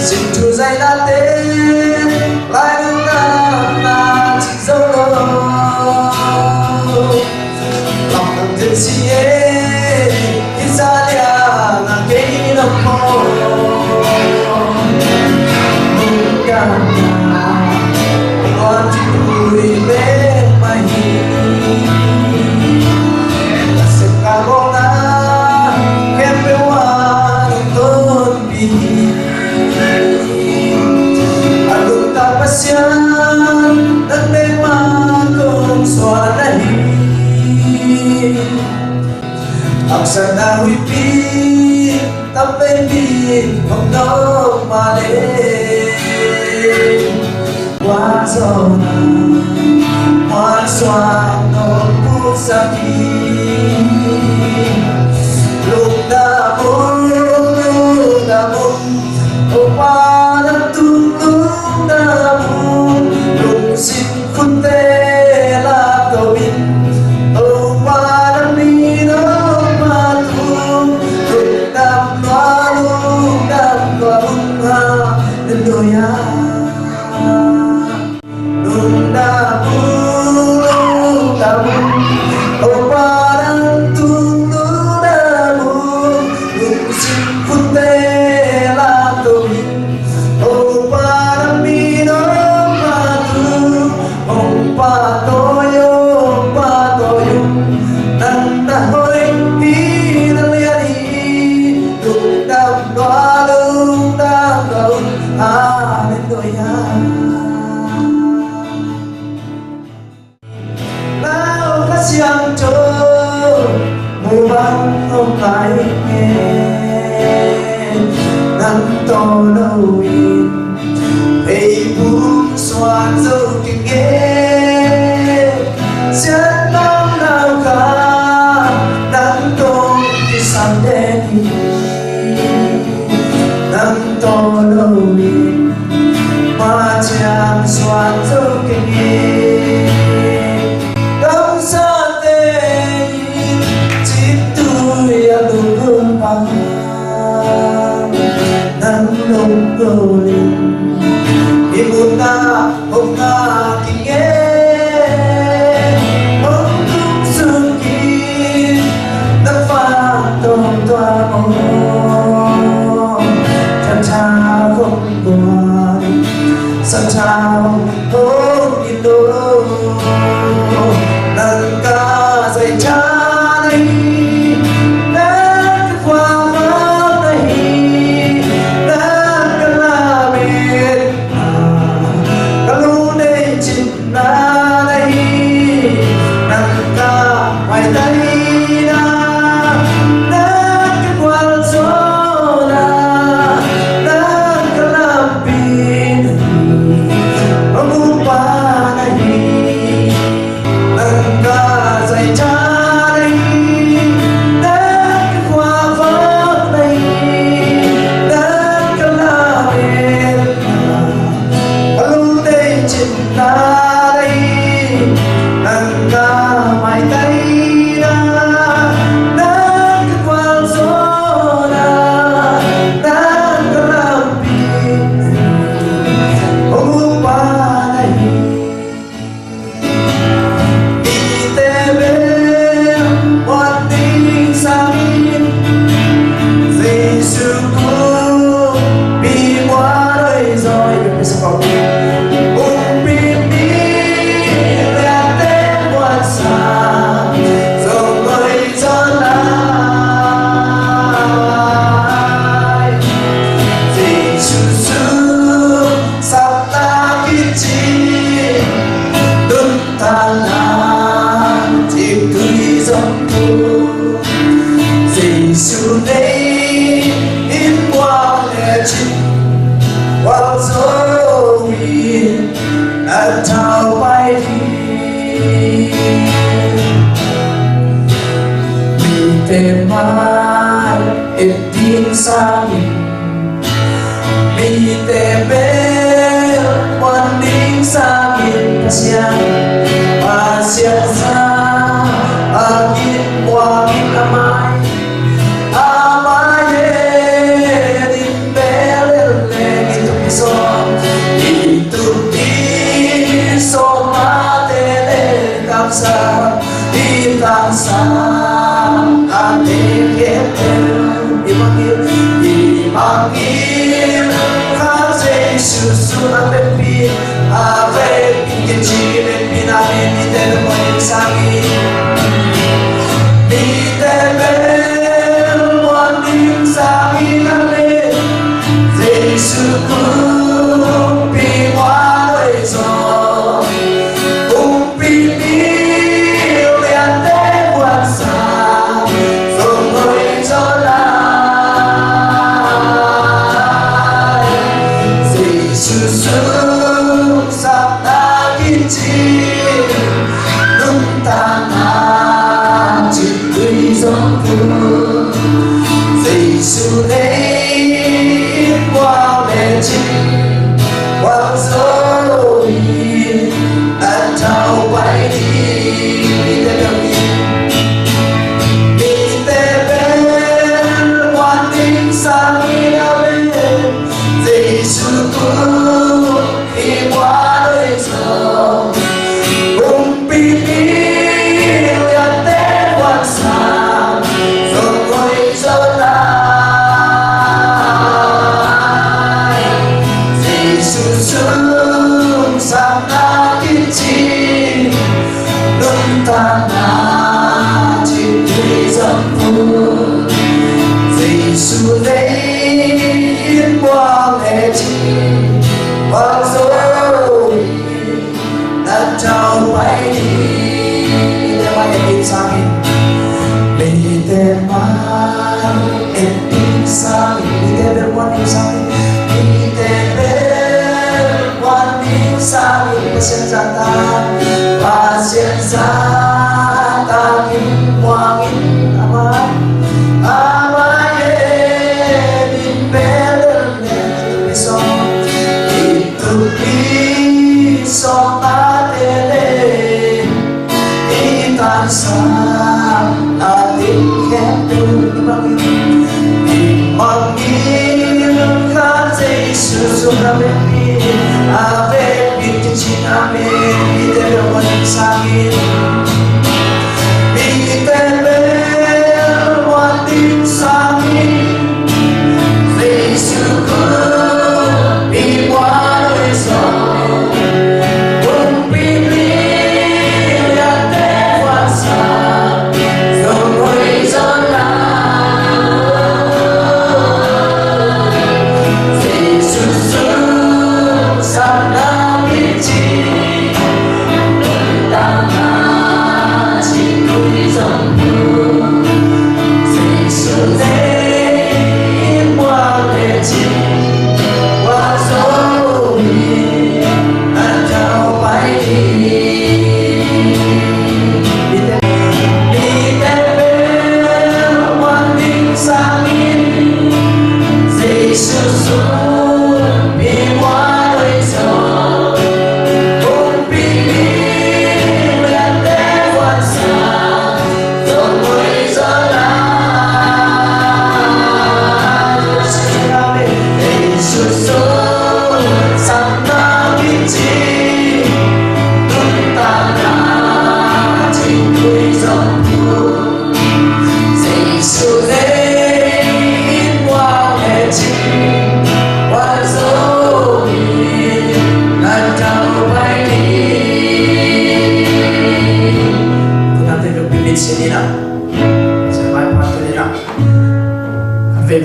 Xin Chúa dạy ta tên lại bên biển không đâu mà đến qua gió nắng hoa xoa nỗi buồn xa đi lúc đã buồn qua đã tung lúc đã buồn lúc xin khôn tê là cầu bin qua đã đi nó mà thương lúc đam loa bung ha đến đôi ha lúc đã buồn qua đã tung lúc đã buồn lúc xin khôn tê là cầu bin qua đã đi nó mà thương pa toyo nanda hoi hina liani lung đam gaun lên đôi ha nào các siang cho người bạn không phải nghe nắng to đâu in hey buông xoan dâu kinh nghe sẽ năm nào cả nắng to thì sáng đen nắng to đâu đi mà chàng xoan dâu kinh nghe đông xa tên chỉ tôi đủ gương bằng nắng đông cầu lên ibu na hôm na kinh nghe mong lúc xuân kia đã pha tôm toa mong cha cha không còn sao chào không nhìn đâu nâng ca dây cha đây chi quang rồi anh trao bay đi để đâu đi để bên quan tình sang yêu bên Giêsu cứu khi qua đời giờ cùng bi yêu ya tế quan sang rồi quay trở lại Giêsu sướng sang na kiên trì luôn ta na trên thế gian phương Giêsu lấy yên quang lẽ chi quang rồi đã trao bay đi để mai em sang mình để mai em đi sang mình để bên quan đi sang mình để bên quan đi sang mình pasien jata ta kim quang in ama ye bin belen so itu so ta tele itan sang adik ketu manggil kan Yesus sunabepi ave bitchin ame biteron sangin biteron watin sangin Yesus ku biwan eso umpili ya tewasa zongoi zona Yesus sana bici tama chikui zambu Yesus nei mwalechi wazoi atau bayi Yesus Sinina, saya patu nina, kafe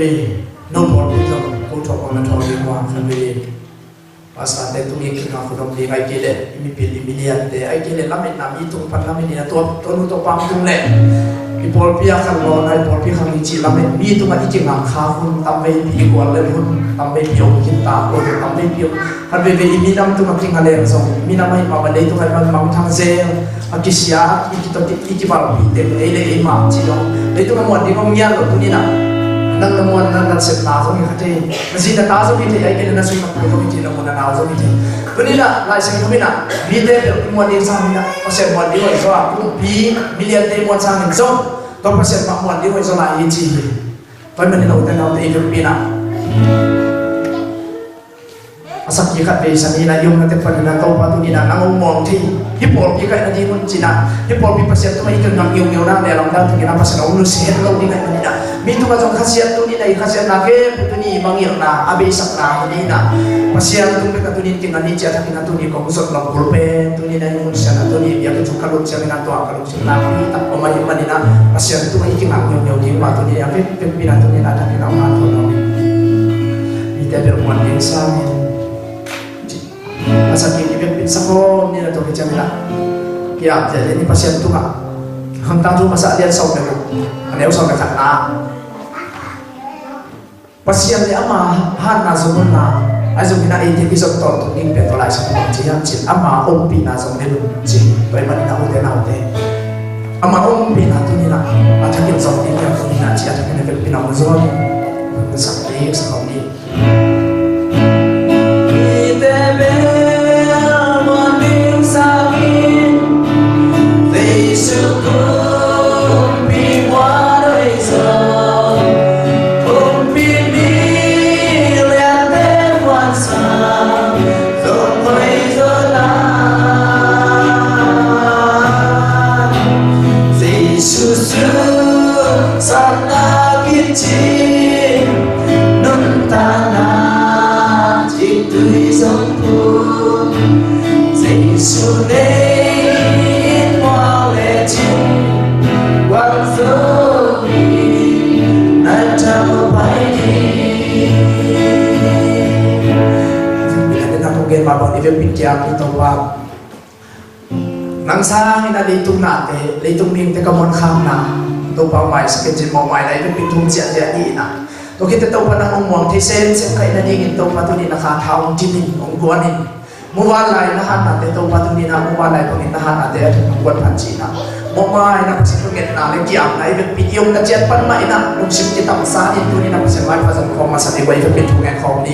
no bor itu kau coba mencoba lima kafe pasal itu mungkin aku dong di kai kile, ini pilih miliar deh, kai kile lamin nam itu pan lamin ini tuh nuto panggung le, di polpi akan bawa naik polpi kang ici lamin itu mati jengang kahun tambah di kual lepun tambah piok kita, tambah piok kafe ini nam tuh mati ngalir so, ini nama ima balai itu kan mang thang zel akisya kita ikibal bite ele ima chilo itu kamu di pemia lo tunina nang namuan nang set na so ngate masih ta so bite ai kena nasu mak ko bite na mona na so bite tunina lai sing kumina bite pe mo di sang na pasel mo di so aku bi miliar de mo sang so to pasel mak mo di so la yi chi pai man na utan na te pina asak ikat be sanina yung nate panina tau patu dina nang umong thi hipol ikat na di mun cina hipol bi pasien tu mai kan yung na le lang dang ngina pasien ulu sehet lo dina manina mi tu ka jong khasiat tu dina khasiat na ke putuni mangir na abe sak na dina pasien tu pe ka tu ni tinga ni cha ta tu ni ko usot lang pulpe tu ni na yung sana tu ni ya ke ka lu cha na to ka lu cha na ni tak ko mai manina pasien tu mai kinga yung di pa tu ni ya pe pina tu ni na ta ni na ma tu no mi te bermuan yang sama asal ini pun sakon ni atau macam mana? Ya, jadi ini pasien tu kan, hentak tu masa dia sok dulu, ane sok dekat na. Pasien dia ama han na zomun na, azo kita ini bisa tor tu ni betulai semua macam cil, ama ompi na zomun dulu cil, bagaimana na ute, ama ompi na tu ni na, macam kita sok ni yang tu ni na cil, macam kita Filipina uzon, sakit sakit ni. gen ma bang ive pityam ni towa nang sang ina leitung na te leitung ning te kamon kham na to pa mai ske jin mo mai lai pe thum chia chia ni na to kita to pa nang ongmong the sen sen kai na ning to pa tu ni na kha thau tin ni ong guan ni mu wa lai na han na te to pa tu ni na mu wa lai pang na han na te ong guan phan chi na mo mai na pasi tu get na le kiam na ive pityong na jet pan mai na lung sim ki tam sa ni tu ni na pasi mai pa san ko ma sa ni wai pe thu ngan khom ni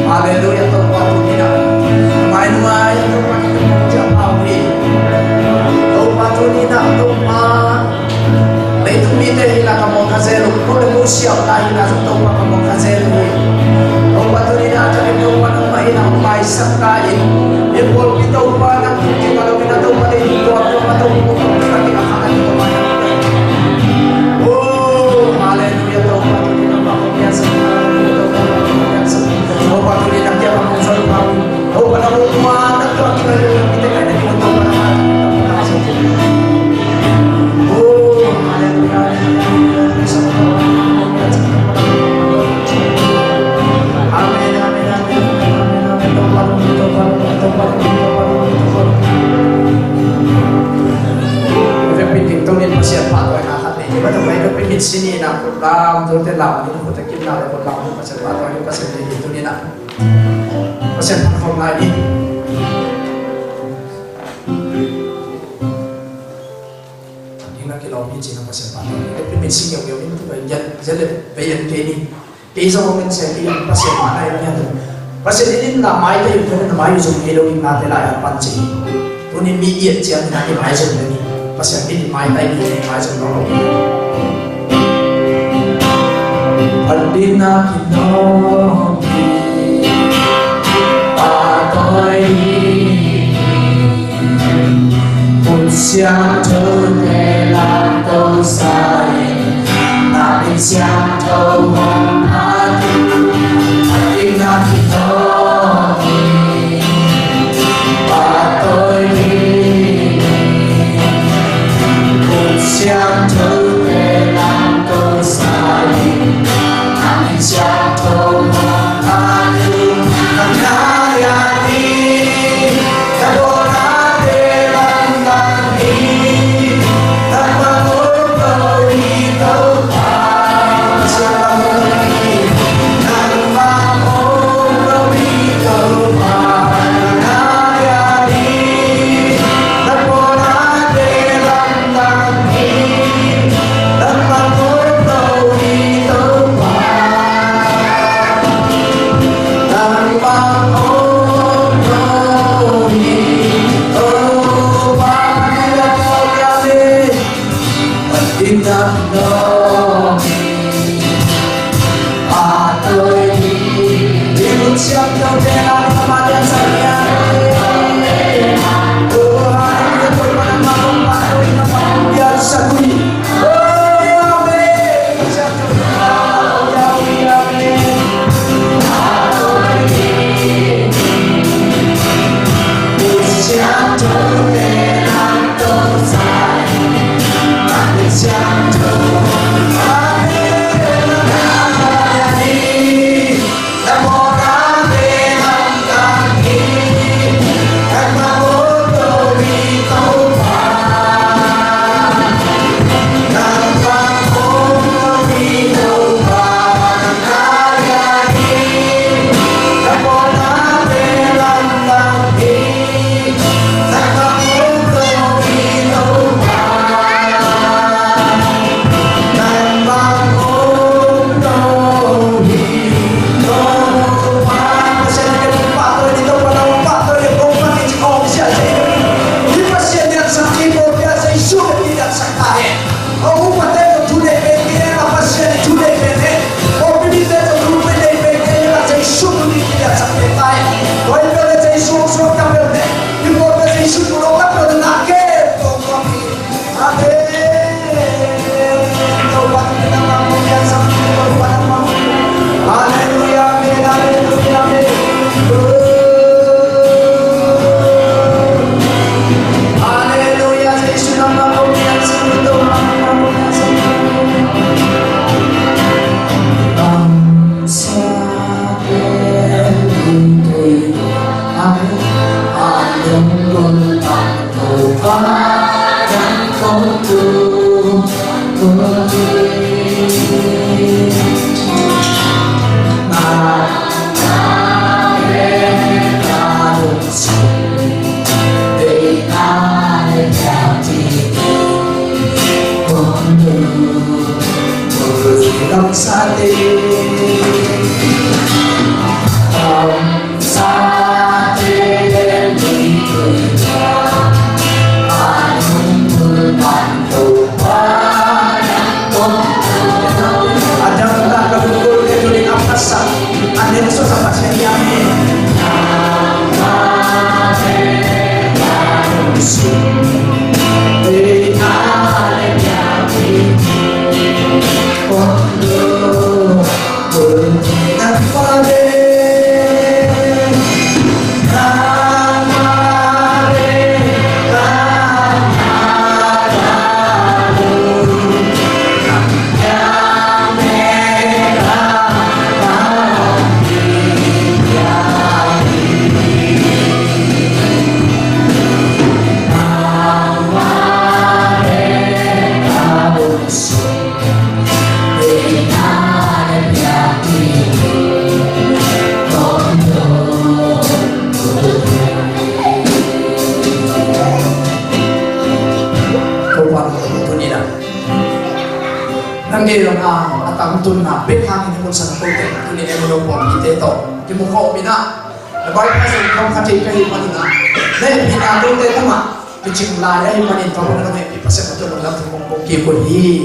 hallelujah to pa tu ni na mai mai to pa ni cha pa ni to pa tu ni na to pa lấy tu ni te hila ka mo ka zero ko le mo sia ta hila to pa ka mo ka zero to pa tu ni na ta ni to pa na mai na mai sa ka in e pol ki to pa na ki ka lo ki na to pa le to pa to ko ka ki ka ka ni to pa oh hallelujah to pa tu ni na pa ko ya sa to pa tu ni na ki pa mo sa pa to pa na mo ma na to ki ka lo ki te ka ni to pa na sini na lam tu te lam ni ko ta kin na le ko lam pa sa pa to ni pa sa ni tu ni na pa sa ko na ni na ki lo ni chi na pa sa pa to ni pe min sing yo ni tu ba ya ya le pe yan ke ni pe zo men se ni pa sa ma na ya tu pa sa ni na mai te yu na mai zo ni lo ni na te la ya pan chi tu ni mi ye chi na ni mai zo ni pa sa ni mai tai ni mai zo lo Adina kinobi patoi Pun siang thâu thể làm câu sai Na đi siang thâu hồng hát Adina kinobi patoi Pun siang thâu thể làm câu sai Jatuh mengaku menayani Kadona dalam kami Tanpa memberi Tuhan selagi Tanpa memberi Tuhan menayani Kadona dalam kami Tanpa memberi Anh luôn bằng cầu phá chẳng có thương mưa đi mà Hãy tuần nào biết hàng thì một sản phẩm tệ tuần này em muốn bỏ đi tế tổ cái một hộ mình ạ là bao nhiêu sản không phát triển cái hình ảnh nữa đây hiện tại tôi tế không ạ cái chừng lại đấy hình ảnh trong một năm này bị phát sinh một tuần làm thì một kỳ của hi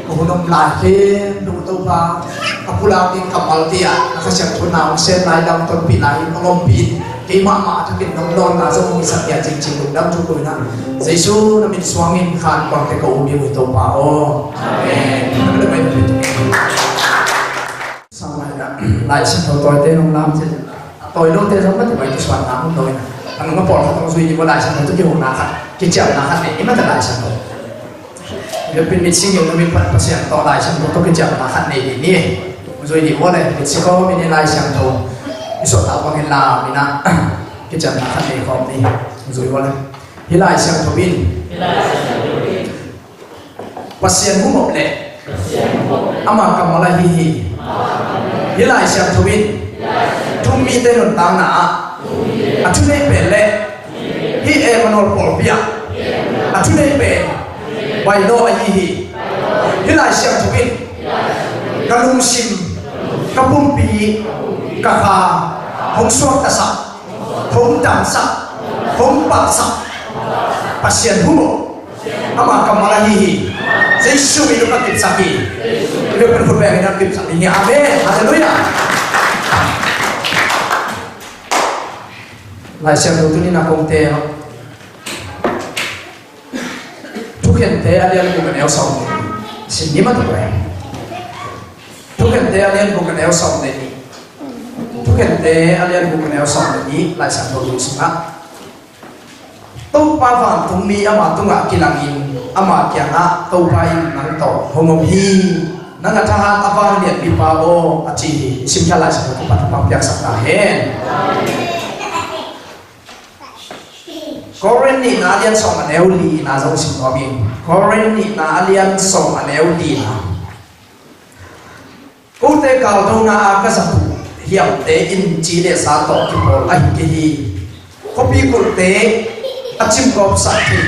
một năm lại cái đủ tàu vào các phụ lao thì cầm vào tiền các sản phẩm nào xem lại đồng tuần bị lại nó lom bị cái mã cho cái nông đòn là do một sản phẩm chính chính đúng đâm chung tuổi nào Giêsu nó mình xoang in khăn bằng cái cầu miêu tàu vào amen sau này lại xin thầu tôi tên ông Lam chứ tôi lúc tên giống mất thì phải tôi soạn lắm tôi anh nó bỏ không duy nhưng mà lại sang tôi kiểu nào khác cái chợ nào khác này mà thật lại sang tôi việc bên mình sinh nhiều nó mình phải xem to lại sang tôi cái chợ nào khác này thì nè rồi thì có này mình sẽ có mình lại sang tôi cái số tạo bằng cái là mình à cái chợ nào khác này không đi rồi có này thì lại sang tôi bin pasien cũng một lệ ama kamala hi hilai siam thubin thumi te non tang na athune pele hi e manol polpia athune pe bai do ai hi hilai siam thubin kalung sim kapumpi kaka hong suak ta sa hong dam sa hong pak sa pasien humo ama kamala hi Giêsu mình lúc kịp sạc kỳ được phần hồn về đang kịp sạc kỳ amen hallelujah lại xem đầu tiên là công tê không thúc hiện tế alien của mình eo sòng xin nhớ mất rồi thúc hiện tế alien của mình eo sòng này thúc hiện tế alien của mình eo sòng này lại xem đầu tiên xuống tâu ba vàng tung mi ama tung ngã kỳ lăng in ama kia na tâu ba in nang to hongom hi nang atha avan liat pi pa o achi sim khala sa ko pat pa pyak sa hen koren ni na alian song aneu li na zo sim ko bin koren ni na alian song aneu li na ko te kal do na ka sa hiam te in chi le sa to ki bol ai ki hi kopi kul te achim gop sa thi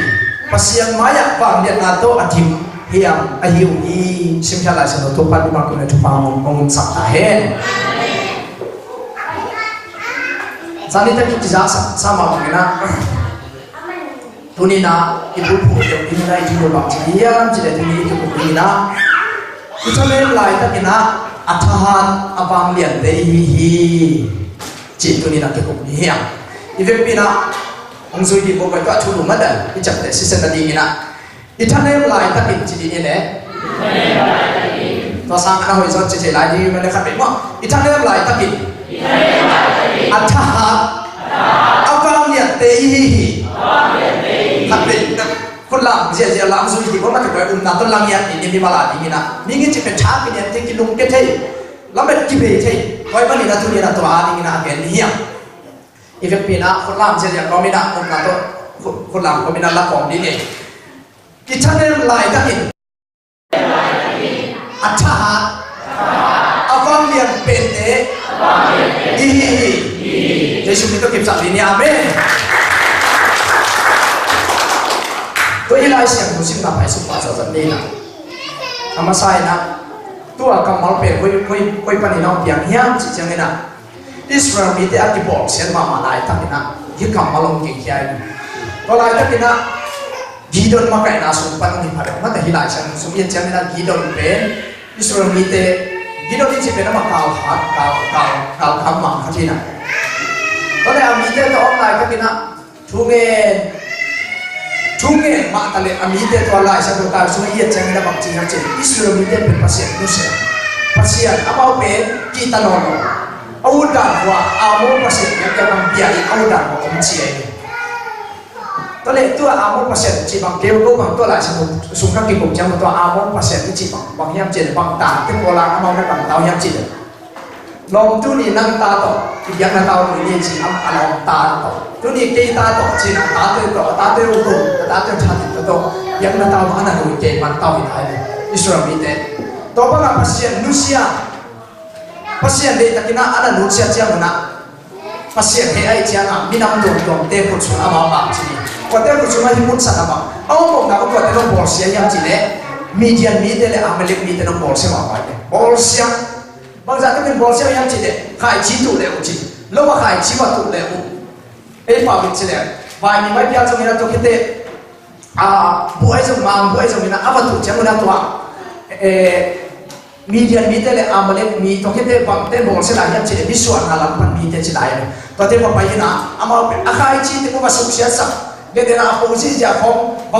pasian maya pang dia na to atim hiam ahiu i sim khala sa to pa di ma ko na tu pa ngom sa ta hen sani ta ki ja sa sama ngina tunina ibu pu yo inai ji lo ba chi ya chi le tuni ki pu na itale lai ta kina athahan abang lian de hi chi tunina ki pu hiam ive pina ông duy đi bộ cái cọ chu đủ mất rồi, đi chậm để xin đi như nào, đi thằng em lại ta kịp chỉ đi như thế, và sang anh hồi giờ chỉ lại đi mà nó khác biệt mà, đi thằng em lại ta kịp, anh ta anh vào nhiệt tê hi, khác biệt,คนหลังเสียหลังสุดที่ผมมาถึงไปนั่งต้นหลังเนี่ยนี่มีมาหลายนี่นะนี่ก็จะเป็นช้ากินเนี่ยที่กินลุงเกทแล้วเป็นกิเบทไว้บ้านนี่นะทุเรียนตัวนี่นะแกนี่เหี้ย อีเวนต์ปีน่ะคนล่ามเสียอย่างก็ไม่ได้คนนั้นตัวคนล่ามก็ไม่ได้ละของดีเนี่ยกิจเนี่ยลายกันนี่อัจฉริยะอวังเลียนเป็นเอ๋ดีเยซูนี่ต้องเก็บสัตว์นี้อาเมนตัวอีไลเสียงผู้ชิมนับไปสุภาพสัตว์นี้นะธรรมชาตินะตัวกำมัลเป็นคุยปนิน้องเพียงเฮียมจิตจังเลยนะอิสราเอลมีแต่อธิบอกเสียงมาลายตั้งนะยิ่งกำมัลลงเก่งแค่ไหนก็ลายตั้งนะกีดอนมาไก่นาสุปันนี่พาร์มันแต่ฮิลายเสียงสมัยจังเลยนะกีดอนเป็นอิสราเอลมีแต่กีดอนที่จะเป็นมาเกาหัดเกาคำมั่งที่นะก็เลยมีแต่ตัวออนไลน์ตั้งนะทุ่งมาตะเลอามีเดตัวลายสักตัวตาสุนัยจังเลยนะบางทีนะเจอิสราเอลมีเดเป็นภาษานุเซียภาษาอามาเป็นกีตาโนโนอาวุธด่านหัวอาโมภาษาอย่างจะบางปีอาวุธด่านหัวอมเชียตัวเล็กตัวอาโมภาษาจีบางเกลก็บางตัวลายสักตัวสุขกิจผมจังตัวอาโมภาษาที่จีบางยามเจบางตาที่โบราณอามาไม่บางเตายามเจลองตัวนี้นั่งตาต่อยังนั่งตาตัวนี้จีอันลองตาต่อตัวนี้เกยตาต่อจีน่ะตาเตยต่อตาเตยอุดมตาเตยชาติต่อยังนั่งตาอันนั้นดูเกยมันตาวินัยอิสราเอลมีแต่ตัวบางภาษานุเซียภาษาเด็กตะกี้น่ะอันนั้นนุเซียเจ้ามันน่ะภาษาเฮไอเจ้าน่ะมีน้ำดมเตะกุศลอามาบางจีก็เตะกุศลมาที่มุสลิมเอาบอกนะก็เตะน้องบอลเสียยังจีเนี่ยมีเดียนมีเดลอาเมริกมีเตะน้องบอลเสียมาไปบอลเสียบางจากที่เป็นบอลเสียยังจีเนี่ยขายจีตุเลยอุจิแล้วว่าขายจีวัตถุเลยอุเอ้ป่าวเป็นจีเนี่ยวันนี้ไม่เพียงจะมีนักตัวคิดเตะบุ้ยจะมาบุ้ยจะมีนักอาวัตถุจะมีนักตัวมีเดียนมีเตะเลยอาเมริกมีตัวคิดเตะบางเตะบอลเสียยังจีเนี่ยวิสุวรรณาลัมพันมีเตะจีได้เลยตัวเตะมาไปนะอามาเป็นอาขายจีเตะมาสุขเสียสักเดี๋ยวนะผมสิจะของ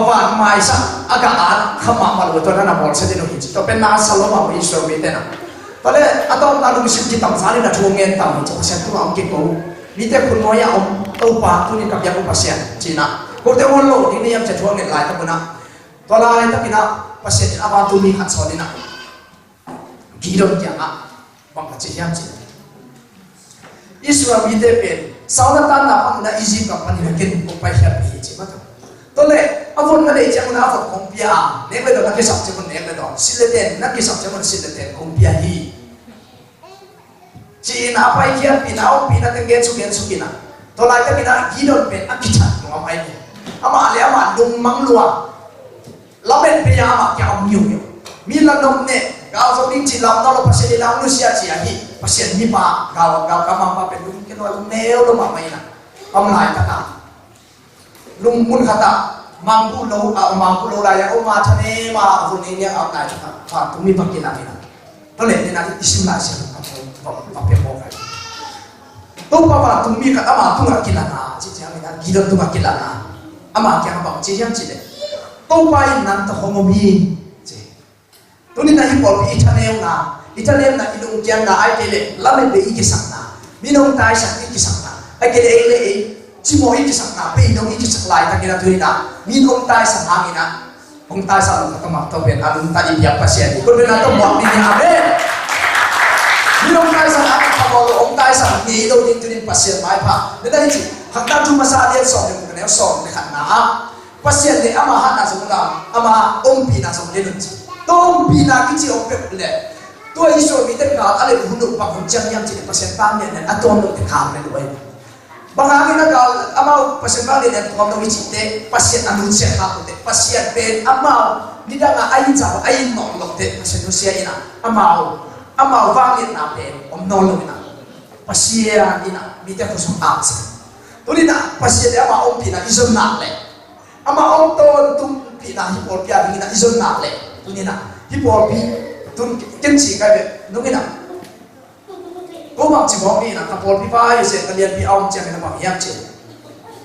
บ้านไม่สักอากาศขมามาเลยตัวนั้นบอลเสียที่นู่นจีตัวเป็นนาสโลมาวิสุวรรณมีเตะนะตอนนี้อาตมาดูสิ่งที่ต่างสารนี่นะช่วงเงินต่างจังหวะเสียงตัวอังกฤษกูมีแต่คุณน้อยเอาตัวปากตัวนี้กับยังอุปเสียนจีน่ะกูเตวันโลกนี่ยังจะช่วงเงินหลายตั้งคนนะตัวลายตั้งนะภาษาอาบานตัวมีขัดสอนนี่นะกีดอนยังอ่ะบางประเทศยังจีอิสราเอลมีแต่เป็นซาอุดิอาระเบียนะอียิปต์กับมันนี่กินกูไปเห็นนี่จีมาตัวเลยอาวุธนั่นเองจังนะอาวุธคอมพิวเตอร์เนี่ยไม่โดนนักศึกษาจังมันเนี่ยไม่โดนสิเลเตนนักศึกษาจังมันสิเลเตนคอมพิวเตอร์ฮีจีน่าไปเขียนปีน่าเอาปีน่าตั้งเกณฑ์สุกินะตัวลายก็ปีน่ากีดอนเป็นอักขิจันของอะไรเนี่ยอามาเลยอามาดุมมังลัวเราเป็นพยามาแกเอามิวมีละนมเนี่ยเราจะวิ่งจีเราเราภาษาเรานุเซียจีอะฮีภาษามีปากเรากำลังมาเป็นลุงกันว่าลุงเนลลุงมาไม่นะเอามาหลายตาลุงมุนขตามังคุโลมังคุโลอะไรอย่างมาทะเลมาคนนี้เนี่ยเอาไหนจะทำตุ้มีปักกินอะไรนะตัวเล็กนี่นะอิสมาเสียงกับเป็นโมไฟตัวป้าตุ้มีกับอามาตุ้งกินละนะจีเจ้านี่นะกีดตุ้งกินละนะอามาแกงบังจียังจีเลยตัวไปนั่นตัวโฮโมบีจีตัวนี้นะฮิปโปอิตาเลียนนะอิตาเลียนนะอิลุงเจียนนะไอเกลเลลาเมเบอีกิสังนะมีน้องตายสักอีกิสังนะไอเกลเลจิโมอีกิสังนะเป็นน้องอีกิสังลายตั้งกินตัวนี้นะมีน้องตายสักหางนะองตายสักลูกตัวมาตัวเป็นอารุณตายอีกภาษาที่คนเป็นนั่นตัวบอกนี่อาเมนมีน้องตายสักหางเขาบอกองตายสักนี่เราดิ้นดิ้นภาษาไม่ผ่านนั่นได้จีหักตาจุมาซาเดียสอนเนี่ยมันเนี่ยสอนเนี่ยขันนะภาษาเนี่ยอามาหันนะสมมติอามาองปีนะสมมตินั่นจีตัวองปีนะกิจองเป็ดเลยตัวอิสระมีแต่การอะไรหุ่นดุปักหุ่นจังยังจีภาษาตามเนี่ยอัตโนมัติข้ามเลยด้วยบางครั้งนี่นะอามาภาษาบาลีเนี่ยความต้องมีจิตเตภาษาอนุเสียข้ามเตภาษาเป็นอามานี่ดังอาอินจ่าอาอินนอนลงเตภาษาอนุเสียอินะอามาฟังเรียนนาเป็นอมนอนลงนะภาษาอินะมีแต่ภาษาอังกฤษตัวนี้นะภาษาเนี่ยอามาอมปีนะอิสระนักเลยอามาอมต้นตุ้มปีนะฮิปโปปีอะไรนี่นะอิสระนักเลยตัวนี้นะฮิปโปปีตุ้มเก่งสิกันเลยนู้นนี่นะก็บางทีบอกนี่นะถ้าพอพี่ฟ้าอยู่เสร็จก็เรียนพี่เอาเจ้าเนี่ยบอกยังเจ้า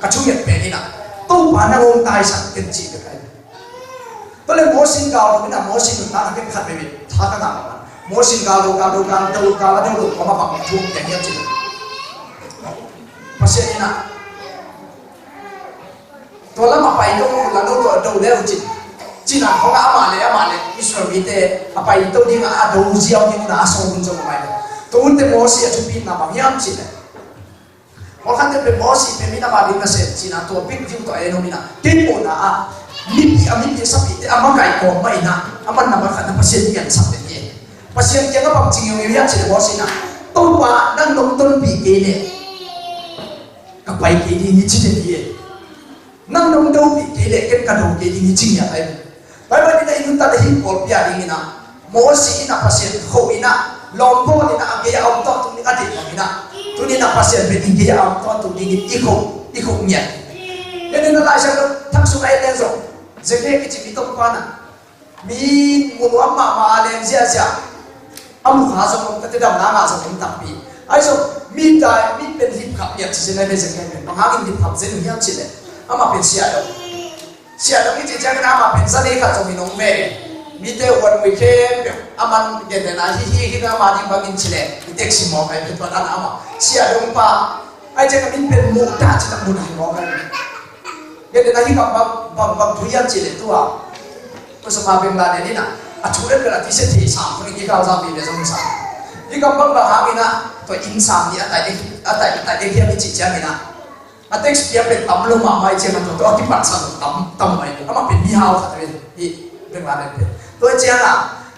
กระชุ่มเย็นเป็นนี่นะตู้ผ่านนักองตายสั่งเก่งสิกันเลยตัวเล่นโมสินกาวนี่นะโมสินนั่นเก่งขัดไปเป็นท่ากันนะโมสินกาวดูการแล้วเดี๋ยวเขามาฟังทุ่มอย่างเงี้ยเจ้ภาษานี่นะตัวละมาไปดูแล้วตัวดูแล้วจิจีน่ะเขาอามาเลยอิสราเอลเตะไปตัวนี้ก็ดูเจียวนี่นะส่งคุณจะมาไปตัวนั้นโมเสสจุดปีน่ะบางอย่างจีเลย我看这边模式边米那把零那些，只拿多饼就多哎弄米那，根本啊，米比啥比，阿妈改过没那，阿妈那么看那不先验啥的耶，不先验个把经用有样子的模式那，都把那弄东比给呢，个怪给你你记得耶，那弄东比给呢，跟个东给你经验来，拜拜你那用他的hin过比啊零那，模式那不先后那，龙坡你那阿给奥多东你阿弟那。tu ni nak pasien be tinggi am tuan tu tinggi ikut niat. Jadi nak laisa tak suka lenzo. Jadi kecil itu mana? Min mulu amma maalen sia. Amu khasa mo tidak nama sa tapi. Aiso min pen hip hop ya sila ni sekali. Mangangin hip hop sila yang sila. Ama pen sia do. Sia do ni jangan ama pen sa ni ka so minong me. Mite one weekend aman gede na hi na madi bangin chile itek si mo kai pet padan ama sia dong pa ai je kamin pen mu ta chi tak mu na mo kai gede na hi bang thuyan chile tua to sama beng la ni na a chule bela ti se ti sa ko ni ka za bi le song sa ni ka bang ba ha mi na to insan ni atai de kia mi chi cha mi na atek spia pen tamlo ma mai che na to ti pa sa tam mai ama pen mi hao sa te ni beng la neตัวเจ้า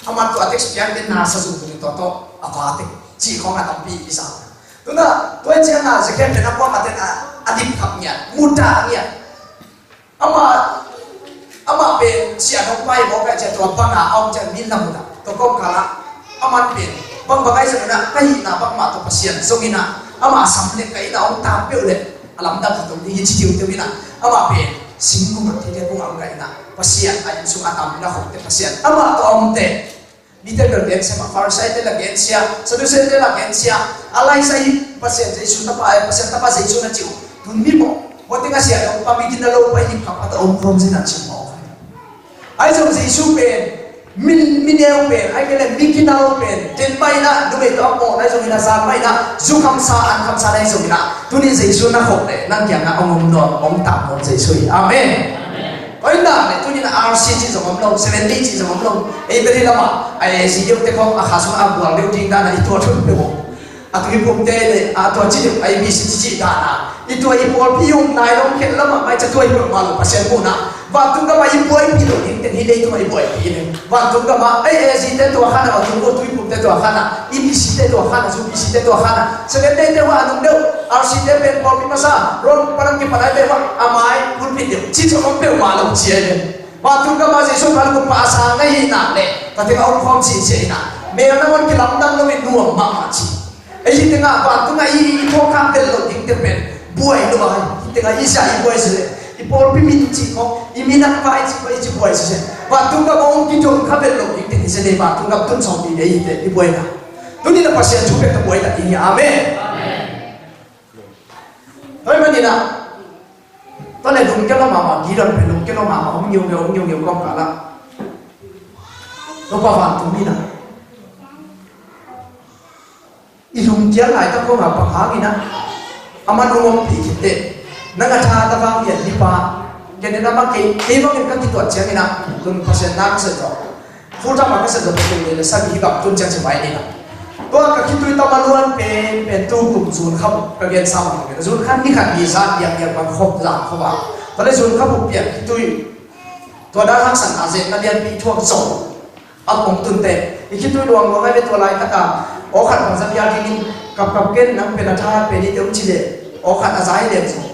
อามาตัวเด็กสเปียร์เป็นนาสะสุตุนิตัวโตอาบาติจีของอาตัมปีอีสานตัวน่ะตัวเจ้าจะแค่เป็นนักว่ามาเต้นอดีตขับเนี่ยมุดาเนี่ยอามาเป็นเสียน้องไปบอกแกจะตัวปังอาเอาจะมินนามุดาตัวก้มขาละอามาเป็นบางบางไอ้สิ่งนั้นก็หินาบางมาตัวพัศยันส่งหินาอามาสำเร็จก็หินาองตามเปรี้ยวเลยอลัมดับตัวนี้ยิ่งจิ๋วตัวนี้นะอามาเป็นสิ่งกุมที่เรียกว่าอะไรนะpasien ay yung sumatang na kung te pasien ama to omte dito bergen sa mafarsay de la gensia sa dusel de la gensia alay sa pasien sa isu na pa ay pasien ta pa sa isu na chiu tunmi mo bote nga siya yung pamigin na low pa yung kapata from sin at mo ay sa isu pen mineo pen ay kailan mikinao pen ten bay na dumito ako na isu minasan bay na zukam saan kam sa na isu mina tunin sa isu na kote nang kaya nga ong tapon sa isu amen. Oi na ne tu ni na RC chi zo mom lo 70 chi zo mom lo e beri lama ai si yo te ko a khasu a buang le ting da na itu thun pe mo a tu pum te le a to chi ai bi si chi da na itu ai por pi yung nai long ken lama mai cha toi por ma lo pasien mu na wa tu ga mai boy pi lo ni te ni le tu mai boy pi ne wa tu ga ma ai si te to khana wa tu ko tu pum te to khana i bi si te to khana su bi si te to khana se ke te wa anung de RC te pen por pi masa ron parang ki panai be wa amai pul pi de chi zo mom pe ma lo chia ne wa tu ga ma se so pal ko pa sa ngai na le ta te au khom chi che na me na won ki lam dang lo me nu ma ma chi ai te nga wa tu nga i po kam te lo ding te pen buai lo ba te nga i sa i buai se i por pi min chi ko i min na pa chi buai se wa tu ga ong ki jong kha be lo ding te se le ba tu ga tun song bi le i te i buai na tu ni na pa se chu pe ta buai ta i amen thôi mà đi nào tôi này dùng cái nó mà ghi đơn phải dùng cái nó mà không nhiều con cả là nó qua vàng tụi mình nào đi dùng chiếc lại các con học học gì nè aman umum bị kịch tệ nâng ở cha ta vang hiện đi pa cái này nó mang cái bằng cái tuột chiếc này nè dùng percent năm sẽ rồi phụ trợ mà cái sẽ được cái là sao bị gặp tuân chiếc sẽ vậy này nèตัวกับคิดดูตมาล้วนเป็นตู้กลุ่มศูนย์เขาประเด็นซ้ำกันศูนย์ขั้นที่ขัดมีซาอย่างบางครบหลักเขาว่าตอนนี้ศูนย์เขาบุกเปลี่ยนคิดดูตัวด้านทักษะอาเซียนนักเรียนปีช่วงส่งเอาผมตื่นเต้นคิดดูดวงเราไม่เป็นตัวลายตะการโอขัดของสัญญาที่นี่กับเกณฑ์นักเป็นอาชาเป็นนิติวิทยาโอขัดอาศัยเด่นส่ง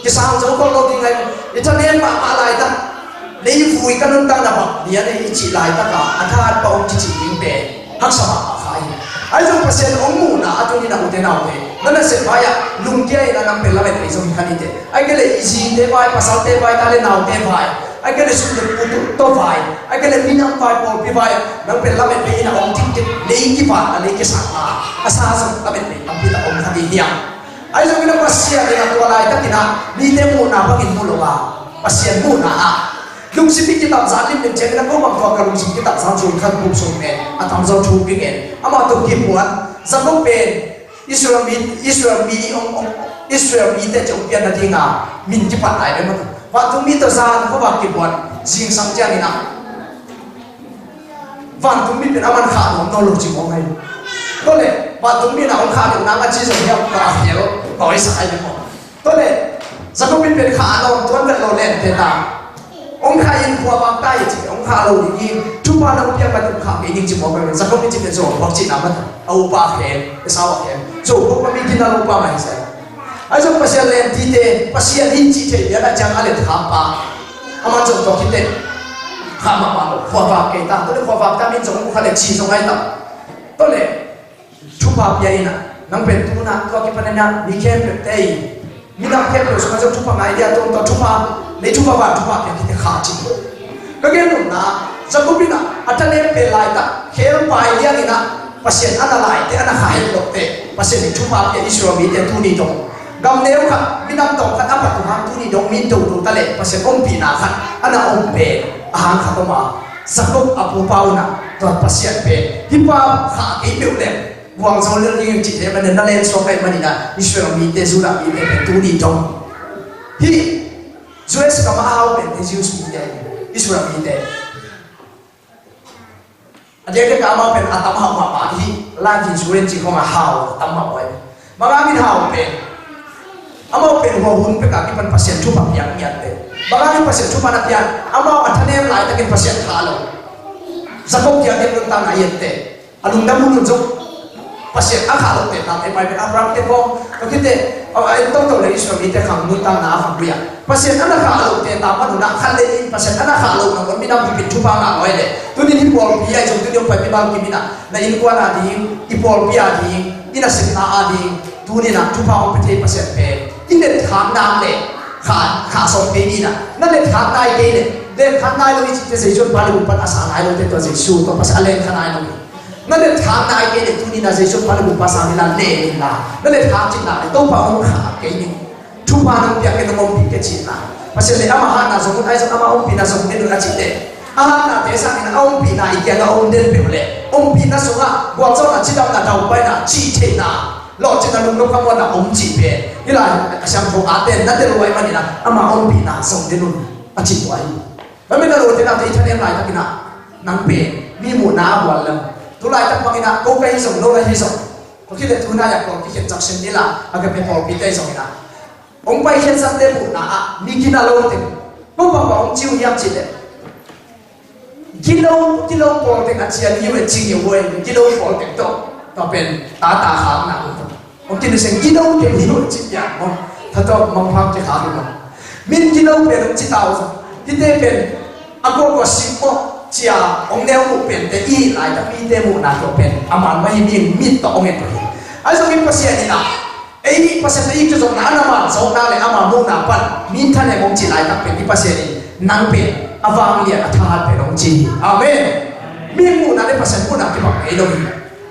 ที่สามจะก็เราที่ไงอิตาเลียนมาอะไรตั้งในฟุยกันนั่งตั้งนะบอกเดี๋ยวในอิจิลายตะการอาชาปองจิจิยิงเป็นทักษะอาศัยไอ้เจ้าเปอร์เซ็นต์องค์มูน่ะอาจจะนี่นะอุเทนเอาเองนั่นแหละเสพายะลุงเจ้านั่นนั่งเป็นละเม็ดไปส่งขันนี่เจ้ไอ้ก็เลยอีซีเทปายภาษาเทปายตาเลนเอาเทปายไอ้ก็เลยสุดเลยปุตุโตปายไอ้ก็เลยมินังปายปอลปีปายนั่งเป็นละเม็ดไปนะองค์ที่จะเลี้ยงกี่บาทอะไรกี่สังอาอาซาสละเม็ดไปตั้งพิธาองค์ทัดีเนี่ยไอ้เจ้ากินภาษาเนี่ยตัวลายตั้งที่นั่นนี่เทมูน่ะบังอินมูโลวาภาษามูน่ะลุงสิบิกิตับซาลิมเป็นเจ้าก็มังตัวกับลุงสิบิกิตับซาจูนขันบุกส่งเงินอาทำซาจูบิเงินอามาตัวกี่ปวนสังคมเป็นอิสราเอลมีแต่จะอุปยานาทีงามินที่ปัดไหลไปหมดว่าทุกมีตัวซาเขาบอกกี่ปวนสิ่งสังเจนี่นะวันทุกมีเป็นอามันขาดของนรกจิ๋วไงก็เลยว่าทุกมีนะองค์ขาดของน้ำอาชีพสมัยก่อนเดียวต่อยสายไปหมด ตัวเล็กสักเป็นเป็นขาลงตัวเป็นโลเลนเตตาองค์ข้าอินขัวบางใต้จีองค์ข้าเราดีกินทุกวันเราเพียงกันข้าอินจิมองไปสักเป็นจิเป็นโซ่บอกจีน่ามันเอาปากเห็นสาวเห็นโซ่พวกมันมีกินเราปากไม่ใช่ไอ้เจ้าภาษาเลนที่เตภาษาอินจีเตยาจังอะไรทำปากอามันจงตัวที่เตข้ามาบ้านขัวบางเกต้าตัวเล็กขัวบางต้ามีจงมุขเล็กชีจงไอ้ตาตัวเล็กทุกภาพใหญ่น่ะนังเป็นตัวน่ะก็คิดปัญญามีแค่เป็นเตยมีนักเทพเราสมัยทุกภาพไอเดียตรงต่อทุกภาพในทุกภาพทุกภาพอย่างที่เตขาดจริงก็แค่หนุ่มนะจะกูพี่นะอัตเนปเป็นลายตาเขียนไปเรียกนี่นะภาษาอันอะไรแต่อันหายหลบเตะภาษาในทุกภาพอย่างอิสราเอลทุนีดงกำเนียวครับมีน้ำตกขันอัปตุหังทุนีดงมีตูตะเล็ภาษาองปีนาขันอันองเป็นอาหารขัดมาสักกุอภูเปานะตัวภาษาเป็นที่ว่าขาเกี่ยวเลยวางโซลเรื่องจิตเนี่ยมันนั่นเองสมัยมันนี่นะอิสราเอลมีเตสุรามีเป็นทุนีดงที่จูเอสก็มาเอาเป็นที่จูสมีเตอิสราเอลมีเตอันนี้ก็การมาเป็นอัตมามาปาที่ล่างที่จูเรนจีเขามาหาวตั้มมาไว้บางทีหาวเป็นอามาเป็นหัวหุ่นเป็นการที่มันภาษาชุบแบบอย่างเงี้ยเลยบางทีภาษาชุบนักยันอามาอันนี้หลายแต่เป็นภาษาขาลงสักคนที่อันนี้เป็นตั้งไหนเตะอารมณ์ดำมุ่งจุกภาษาขาลงเตะตามไอ้ไปเป็นอับรัมเตะก็คิดเตะเอาไอ้ต้องตัวเลยอิสราเอลเตะขังมุ่งตั้งหน้าขังเบียภาษาอันนั้นขาลงเตะตามมันหนุนขันเลยภาษาอันนั้นขาลงนะมันไม่นำไปเป็นชุบงานไว้เลยตัวนี้ที่บอลพี่ไอ้จงตัวเดียวไปไม่บางกิมินะในอินกวานาดีอีบอลพี่อาดีอินาเซนาอาดีตัวนี้นะชุบงานไปเทภาษาเป็นที่เด็ดขาดน้ำเลยขาส่งไปนี่นะนั่นเด็ดขาดได้เกเลยเด็ดขาดได้เราอีกจะเสียชนบาลีบุปผาอาสาไหนเราเด็ดตัวเสียชูตัวภาษาเลนขนาดนั้นนั่นเด็ดขาดได้เกเลยตัวนี้นะเสียชนบาลีบุปผาอาสาเวลาเล่นนะนั่นเด็ดขาดจริงนะต้องพาองค์ขาเกนี่ทุกวันเราอยากให้น้องปีกจิตนะภาษาเลนอามาหันนะสมมติไอ้สมมติอามาองค์ปีนะสมมติดูนะจิตเดอาหันนะเทสันนะองค์ปีนะอีกอย่างองค์เดินไปเลยองค์ปีนะสมมติกว่าเจ้าหน้าที่ดาวนะดาวไปนะจีเทนะหลอดจะนั่งลงคำว่านะองค์จีเป้นี่แหละฉันพูดอาเต้นนั่นเดี๋ยวรวยมันนี่นะอามาองค์ปีนะส่งเดินอาจิตไว้แล้วไม่ได้รู้ที่เราจะอิทธิพลอะไรตั้งนะนังเป้มีหมู่นาบัวลำทุกรายตั้งปังนะกูไปส่งโลกอะไรส่งก็คิดว่าทุกนายอยากลองที่เขียนจากเส้นนี้ละอาจจะเป็นพอปีเตยส่งนะองค์ไปเขียนสัตว์เดบุนะมีกินอะไรโลกเต็มกูบอกว่าองค์จิวยับจิตเลยกิโลพอเต็มอาชีพนี้มันจริงอยู่เว้ยกิโลพอเต็มโตก็เป็นตาหางนะผมกินเสียงกินเอาเป็นที่รู้จิตอย่างมั้งถ้าต้องมองภาพจะขาดมั้งมินกินเอาเป็นจิตเอาที่เตเป็นอากูก็สิบโมเชียองเดียวเป็นแต่อีหลายแต่มีเตมุนาก็เป็นอามันไม่มีมิตรต่อองเงินไปไอ้สมัยภาษานี่นะไอ้ภาษาที่จะส่งน้ามันส่งน้าเลยอามันมุ่งน้าปันมินท่านในมงจีหลายแต่เป็นที่ภาษานี่นั่งเป็นอาวางเลียนอัฐานเป็นมงจีอาเมนมินมุ่งน้าในภาษามุ่งน้าที่บอกไอ้ดง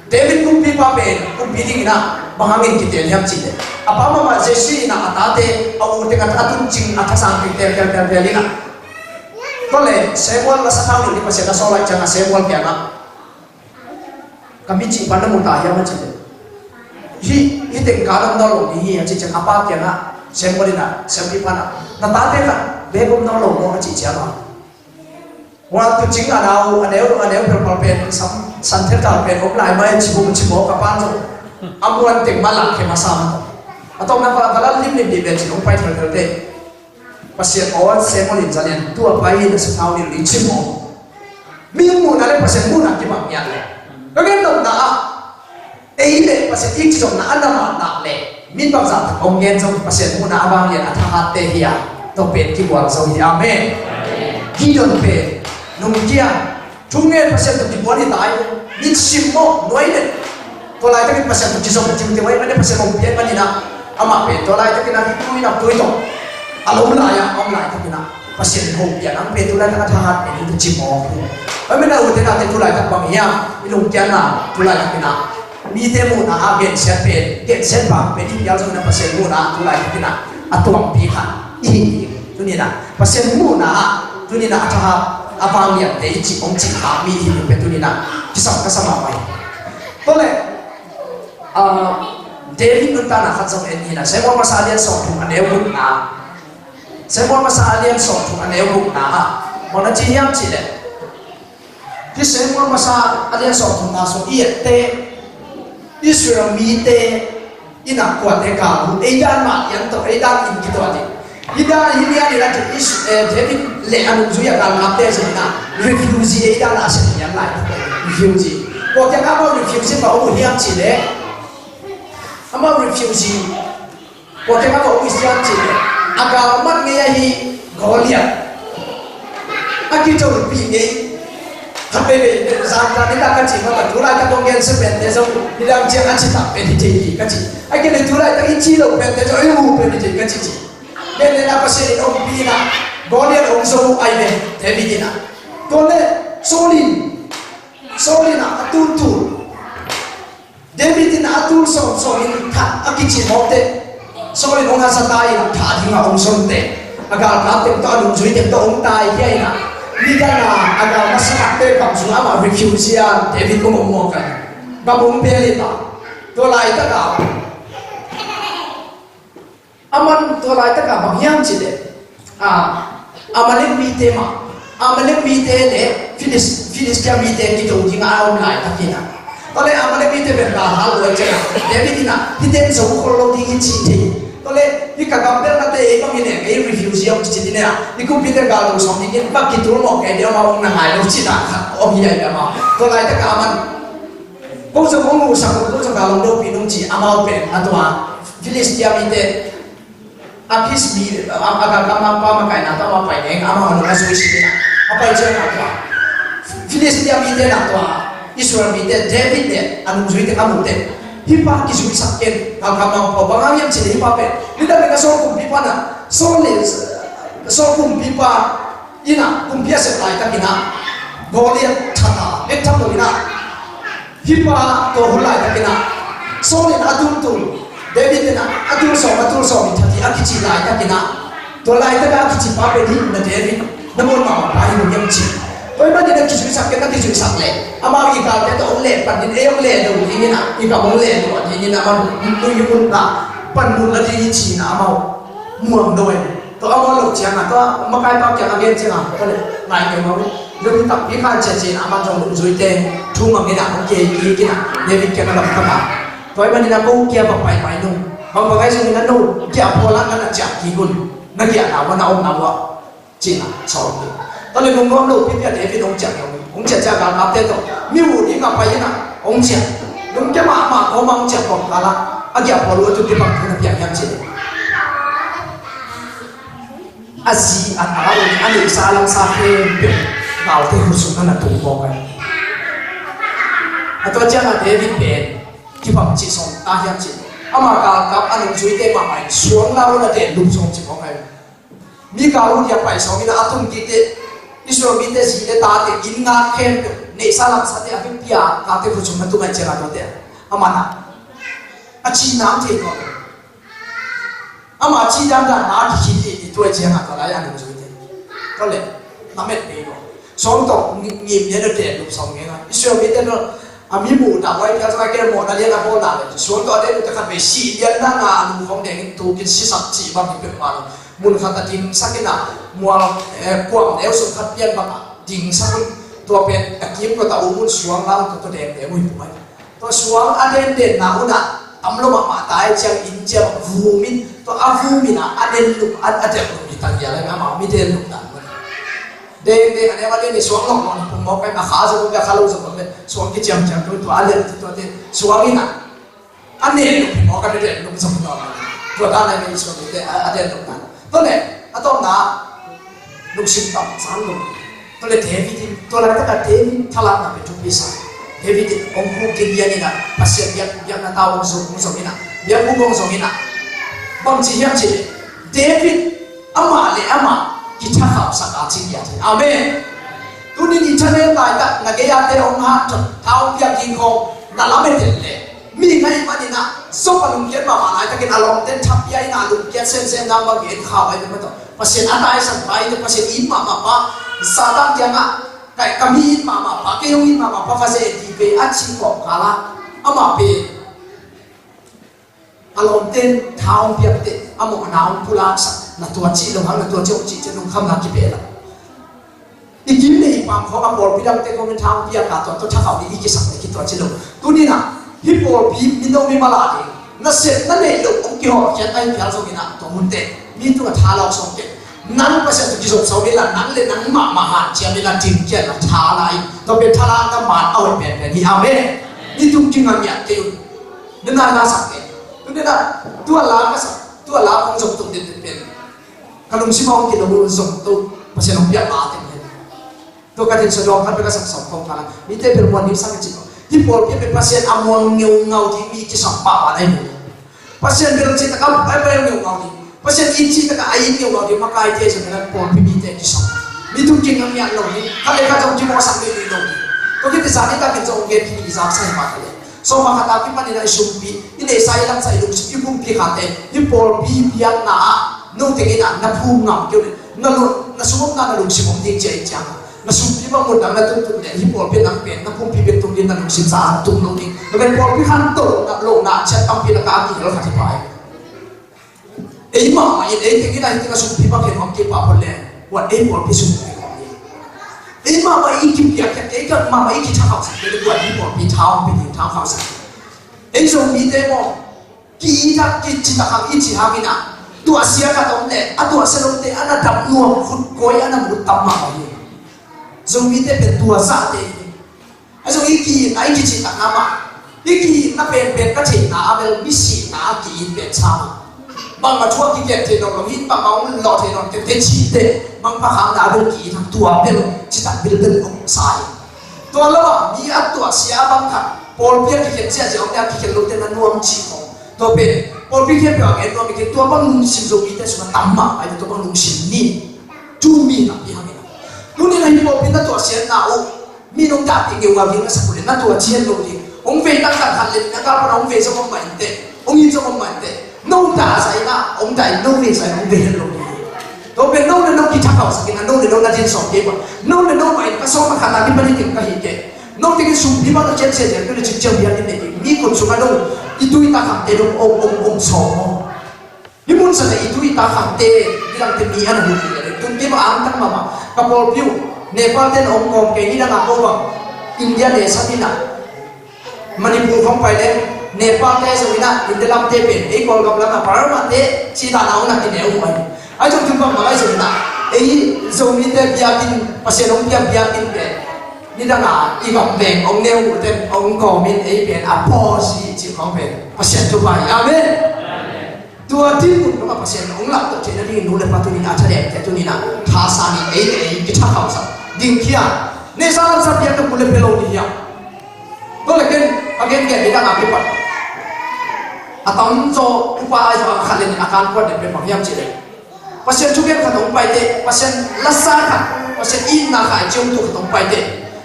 David kumpi papen kumpi dingina bangangin kita lihat cile. Apa mama Jesse na atate au dengan atun cing atasan kita lina. Boleh Samuel masakau ni pasal nasolat jangan Samuel kiana. Kami cing pada mutaya macam itu. Hi tengkaram dolo ni cing apa kiana Samuel ina Samuel pana. Natate kan begum dolo mo cing apa. Waktu cing anau berpalpen santer kalpen oplai mai cibo kapan tu amuan ting malak ke masam atau nampak kalau lim di beci umpai terkete pasien awal semolin jalian tua bayi dan setahun ini cibo minggu nale pasien muna kibang ya le bagaimana na ile pasien ikso na anda mana le min bangsa ongen jong pasien muna abang ya atahat tehia to pet kibwal so amen hidon pe nungkian Tungai pasien tu dibuat di tay, ni simmo noy deh. Tolai tu kita pasien tu cisok macam tu, mana pasien mungkin mana nak amak pe. Tolai tu kita itu itu. Alom laya, tu kita pasien mungkin. Am pe tolai tu kita hat ini tu simmo. Mana udah nanti tolai tu bangnya, ilmu kiana tolai tu kita. Ni temu na agen siapa, get siapa pe ni yang tu na pasien mu na tolai tu kita. Atau bang pihak. Ini tu ni na pasien mu na tu ni na atau abang lihat deh cipong cip kami hidup itu ni nak kisah kesama apa? Boleh, David minta nak kacau ini nak. Saya mau masa alian sortu ane ubuk na. Saya mau masa alian sortu ane ubuk na. Mana ciam cile. Di saya mau masa alian sortu na so iya te Israel mi te ina kuat eka eidan ma yang to eidan in gitu ati ida ini ani la is David le anu zuya kal ngapte sena refugee eidan asen yang lai refugee ko kya ka refugee ba o hiam chi le ama refugee ko kya ka o isyan chi le aga mat nge hi Goliath aki to pi nge tapi zaman ini tak kacau, kalau turai tak konggen sebentar, so di dalam jangan cita pendidik kacau. Akhirnya turai tak inci lo pendidik, so pendidik kacau. Benda apa sih orang bina, Goliath orang suruh ayah David ina. Goliath solin atur. David ina atur solin tak akici mote. Solin orang satai tak tinggal orang sonte. Agar kapten tak ada jual tak orang tai dia ina. Liga na agak masyarakat kampung ama refugee David ko memokan babung pelita tolai taka aman tolai taka bangyang cile amalek mite le Filistia mite kita uji ngaon lai takina tole amalek mite berda hal dua cina David ina hidem jauh kalau tinggi cite tole di kagambel nate ekam ini refugee yang cite ini iku Peter galau somni ini pak kita mau kayak dia mau nahai lo cita iya ya mau tolai taka aman kau sebelum usah kau galau do pinung ci amal pen atau Filistia mite akis mi agak apa makai nata apa ini amal anu kasih sini apa itu yang apa Filistia mite nata Israel mite David deh anu jual kamu deh hipa kisui sakit kalau kamu bangang yang cili hipa pen kita mereka sokum pipa na sokum pipa ina kumpia sepai tak ina Goliath chata ektam do ina hipa to hulai tak ina solin atul David ina atul so mitati akici lai tak ina to lai tak akici pa pe di na David namun mama pai no yang ci oi ba dia kisui sakit na kisui sakle ama ikal te to le pan din e le do ini na ikal le do ini na man tu yun na pan mun la di ci na ama muang doi to ama lo chiang na to makai pa kya again chiang ko le ngai ke ma lu tak pi kan che na ama jong lu zui te thu ma nge na ko ke ki na David ke na ka ma to ai ba ni na ko kia ba pai nu bang bagai sing na nu kia pola na cha ki gun na kia na wa na om na wa chi na soตอนนี้ผมก็รู้พี่ๆDavidองจักองจักจากการรับเต้นมีหูดีกับไปนะองจักลุงจะมาเขามาองจักบอกกันละอาจจะพอรู้จุดที่บางคนอยากยังเช่นอาซีอันอะไรอันนี้ซาลังซาเฟ่เราที่รู้สึกนั่นถูกบอกกันตัวเจ้าDavidเป็นที่บางจิตส่งตายังเช่นอามาการกับอันนี้ช่วยได้มาไหมสวงเราเนี่ยเด่นลุงส่งจิตบอกกันมีการรู้ที่ไปส่งนี่นะอาตุ่มกิเตIsrael mite sile tate inga kem ne salam sate apim pia tate fu chuma tu manche la tote amana achi nam the ko ama chi dam da na ki ti tu che ha ta la ya no so te ko le na met ne ko song to ngim ne de te lu song nge na Israel mite no ami mu da wai ka sa ke mo na le na bo na le song to de ta khat be si ya na nga anu phong de tu kin si sak chi ba ki pe ma mun khata ting sakina mual kuang leo sum khat pian ba ting sakun to pen akim ko ta umun suang lam to de mui pai to suang aden de na una amlo ma tai chang in chang vumin to avumina aden lu aden lu tan ya la ma mi de lu ta de ane wale ni suang long mon mo pe ma kha so ka khalo so pe suang ki chang chang to ale to de suang ina ane lu mo ka de lu so no to ta na ni so de aden lu ta to le atong na luksim tam san lu to le David to la ta David thala na pe tu bisa David ong ku ke dia ni na pasien yang na taw so ina dia bu gong so ina bang chi yang chi David ama ki tha khap sa ka chi ya amen tu ni cha le lai ta na ge ya te ong ha taw pia king ko na la me le mi ngai ma ni na so pa lung kian ma ma lai ta ken along ten thap ya ina lung kian sen na ma ge kha ai ma to pasien atai san pai te pasien in ma pa sa dang dia nga kai kami in ma pa ke yong in ma pa fa se ti pe a chi ko kala ama pe along ten thao pia te amo naung pula sa na tua chi lo hang na tua chok chi chen kham na ki pe la ikim ne ipam kho ka bol pidam te ko men thang pia ka to tha khau ni ki sak ki to chi lo tu ni na hi bol pi min do mi mala ni na set na nei lo ong ki ho kian ai phial so ina to mun te mi tu ka thala song te nan pa se tu ki so so la nan le nan ma ha chia mi la tin kian la thala ai to be thala na ma au pe pe ni amen ni tung ting am ya te na na sa ke tu na tu la ka sa tu la ong so tu te pe kalung si mong ki lo so tu pa se no pia ma te to ka tin sa do ka ka sa sa kong kala mi te per mo ni sa ki di por pe pasien among ngau di mi ki sa pa ba nei pasien ber chi ta ka ai ba ngau di pasien in chi ta ka ai ngau di ma kai te sa na por pi mi te ki sa mi tu king am ya lo ni ka le ka jong ji mo sa ni lo ni to ki ti sa ni ta ki jong ge ki sa sa ma ka le so ma ka ta ki pa ni na sum pi ni le sai lang sai lu chi bum pi ka te di por pi piang na no te ki na phu ngam ki na lu na sum na lu chi mong ding che chang na sumpi ba mo dang na tung tung de hi por pe nang pen na pum pi be tung din na nung sin sa tung no ni na ben por pi han to na lo na cha tam pi na ka mi lo ka ti pai e ma ma e te ki na ti na sumpi ba ke ngam ke pa por le wa e por pi sumpi e ma ma i ki pi ka ke ka ma ma i ki cha ha sa de wa hi por pi thao pi ni thao ha sa e so mi te mo ki ta ki chi ta ha i chi ha ki na tu asia ka tom le a tu asia lo te ana dam nuo khut koi ana mu tam ma ni dùng mi te pe tua sa te ai dùng iki ai ki chi ta na ma iki na pen pen ka chi na abel mi si na ki pe cha bang ma thua ki ke te no lo hin bang ma un lo te no te chi te bang pa khang na abel ki thang tua pe chi ta bil bil ong sai to lo mi a tua sia bang kha pol pe ki ke sia je ong ya ki ke lo te na nuam chi ko to pe pol pe ke pe ang no mi ke tua bang sim zo mi te su ta ma ai to bang sim ni tu mi na pi ha nuni na hipo pina to sian na o mi nong da pi nge wa vi na sa kule na to chien lo di ong ve tang tang khan le na ka pa ong ve so mong man te ong yin so mong man te no da sai na ong dai no ve sai ong ve lo di to pe no na no ki tha ka sa ki na no na jin so ke ba no mai ka so ma khan na ki pa ni ki ka hi ke no te ki sum pi ba na chen se je pe chi cheu ya ni ne mi ko su ma no i tu i ta kham te do ong so ni mun sa i tu i ta kham te ni lang te mi an hu ki le tun ti ba ang tang ma kapol piu Nepal ten ong kong ke ni na ko ba India le sa ni na Manipur khong pai le Nepal te so ina India te pe e ko gam la par ma te chi ta na na ki ne u mai ai jong tum ba ma ai so na e so mi te bia kin pa se long bia kin pe ni da na i gam beng ong ne u te ong ko min e pe a po si chi khong pe pa se tu ba amen tua tin pun nama pasien ong lak to chena ni nu le patu ni acha de te tu ni na tha sa ni e ki tha khau sa ding khia ne sa lam sa pia to kule pelo ni ya to le ken again ke ni da na pi pa atam zo upa ai sa khale ni akan ko de pe pa yam chi le pasien chu ke kha tong pai te pasien la sa kha pasien in na kha chung tu tong pai te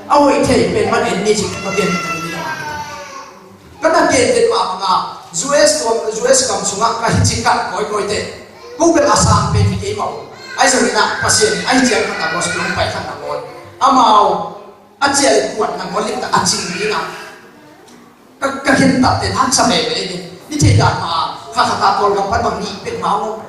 au i the pe man en ni chi ko ken ni na kana ke te ma nga US kam sunga ka hichika koi te ko be asam pe mi ke mau ai so na pasien ai chiang ka ta bos long pai kha na mon amao a chial kuat na molik ta aching ni na ka hin ta te hak sa be be ni te da ma kha kha ta pol kam pa bang ni pe mau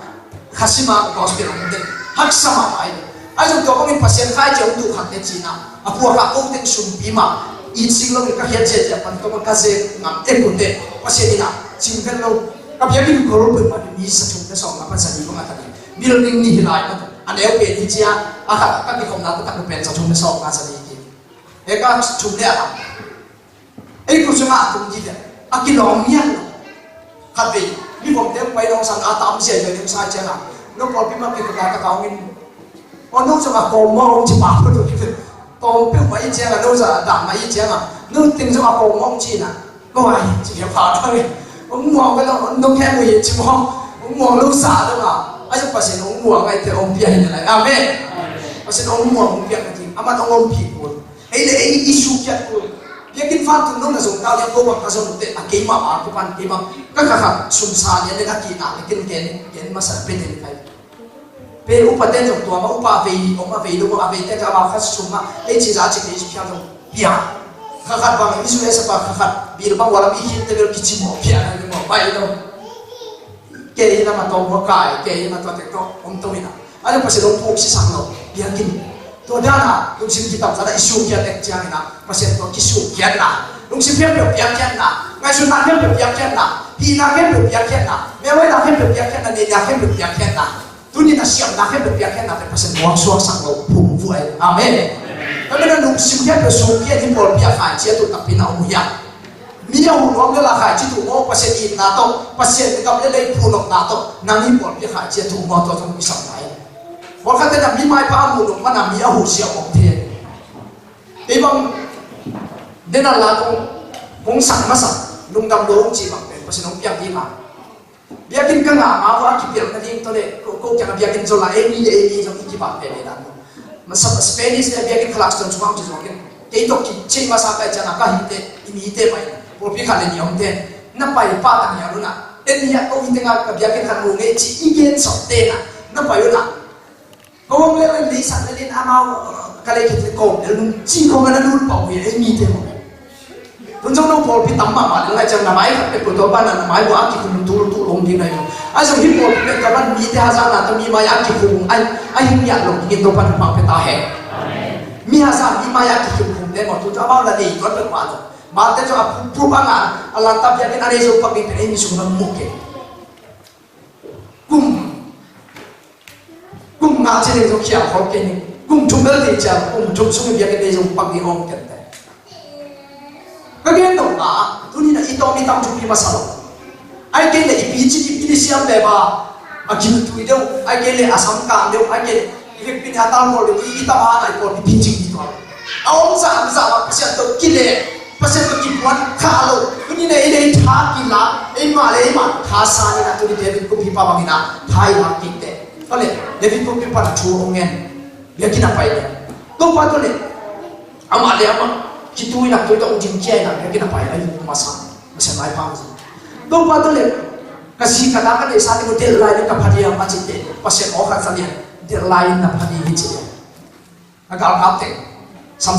khasima bos pe long te hak sa ma ai so to ko mi pasien khai chong tu khak te chi na apu ka ko te sum pi ma in singlong ka hiat che ja pan to ka se ngam te ku te pasien ni na chingkan lo ka bia bin ko ro pe ma ni sa chung ta song ma pa sa ni ko ma ta ni building ni hilai ma an el pe ni chia a ka ka ki khom na ta ka pe sa chung ta song ma sa ni ki e ka chung le a e ko chung a tung ji de a ki long mian ka be ni bom te pai long sang a tam se le ni sa che na no ko pi ma ki ka ka ka ngin o no sa ko mo chi pa ko to ki to pe ma i che na no sa da ma i che na no ting sa ko mo chi na ko ai chi ya pa ta ông mua cái đó nó khen người chỉ mua ông mua lâu xả thôi mà ai cho bác sĩ ông mua ngay thì ông bia như này amen bác sĩ ông mua ông bia cái gì ama ông bị buồn ấy là ấy issue chết rồi việc kinh phan từ nó là dùng cao lên cô bằng cái dùng để cái mà cái pan cái mà các khắc sum sa như cái gì nào cái mà sẽ bên này về upa tên dùng tua mà upa về ông mà về lúc mà về tên cái mà khắc sum mà ấy chỉ giá chỉ cái gì theo dùng bia khắc bằng isu es apa khắc bir bang wala bi hin te ber kichi mo pia na mo pai do ke ina ma to mo kai ke ina to te to om to ina ala pa se long pok si sang lo bia kin to da na lung sim kitab sa isu kia tek chiang ina pa se to kisu kia na lung sim pia pia kia na ngai su na pia pia kia na hi na hem be pia khen na me wai na hem be pia khen na ni na hem be pia khen na tu ni na siam na hem be pia khen na pe pasen wang suak sang lo phum vu ai amen ka me na lu sim khen be so khen ni bol pia khai chia tu tak pina u ya mi ya hu wang la khai chi tu mo pasen in na to pasen ka le le phu nok na to na ni bol pia khai chia tu mo to thong mi sam nai wa kha te na mi mai pa mu no ma na mi a hu sia ong the te bang dena la ko hong sang ma sang lung dam do chi bang pe pasen ong piang di ma biakin ka nga ma wa ki piang na ding to le ko kya biakin zo la e mi zo ki ba pe le da ma sa Spanish le biakin class ton chuang chi zo ken te to ki che ma sa ka cha na ka hi te mi te mai por pi kha le ni ong te na pai pa ta ya ru na en ya ko hi te nga ka biakin kha ru nge chi i gen so te na pai yu na ko wong le li sa le a ma ka le ki te ko le lu chi ko na lu pa wi e mi te mo tun trong đâu phổ bị tắm mà lại chẳng là máy cái của tôi ban là máy của ác chỉ cùng tu lồng đi này ai dùng hip hop cái các bạn mi theo ra là tôi mi máy ác chỉ cùng anh hip nhạc lồng đi tôi ban mà cái ta hè mi ha sa mi máy ác chỉ cùng để mà tôi cho bao là đi có được quá rồi mà thế cho phụ ban là làm tập cái này dùng bắt đi cái mi xuống nó mục cái cùng ngã trên dùng chèo khó cái này cùng chung đỡ thì chèo cùng chung xuống cái này dùng bắt đi ôm cái cái gen đâu cả, tu ni na ito mi tam chupi masalo. Ai gen le ipi di siam le ba, akim tu ideu, ai gen le asam kang deu, ai gen ifek pin hatal mo deu, ita ba ai ko di pinching di to. Awong sa ma pasien to kile, pasien to kipuan khalo. Tu ni na ile tha kila, e ma tha sa ni na tu ni David ko pipa bangina, thai la kite. Kale David ko pipa na chu ongen. Bia kina pai le. To pa to le. Ama le ama chỉ tôi là tôi động chim che là cái nào phải anh mà sang mà sẽ nói phàm gì đâu qua tôi lên cái gì cả đó cái này sao thì có thể lại cái phát hiện mà chỉ để và sẽ có khả năng để lại là phát hiện gì cái cao cao thế sam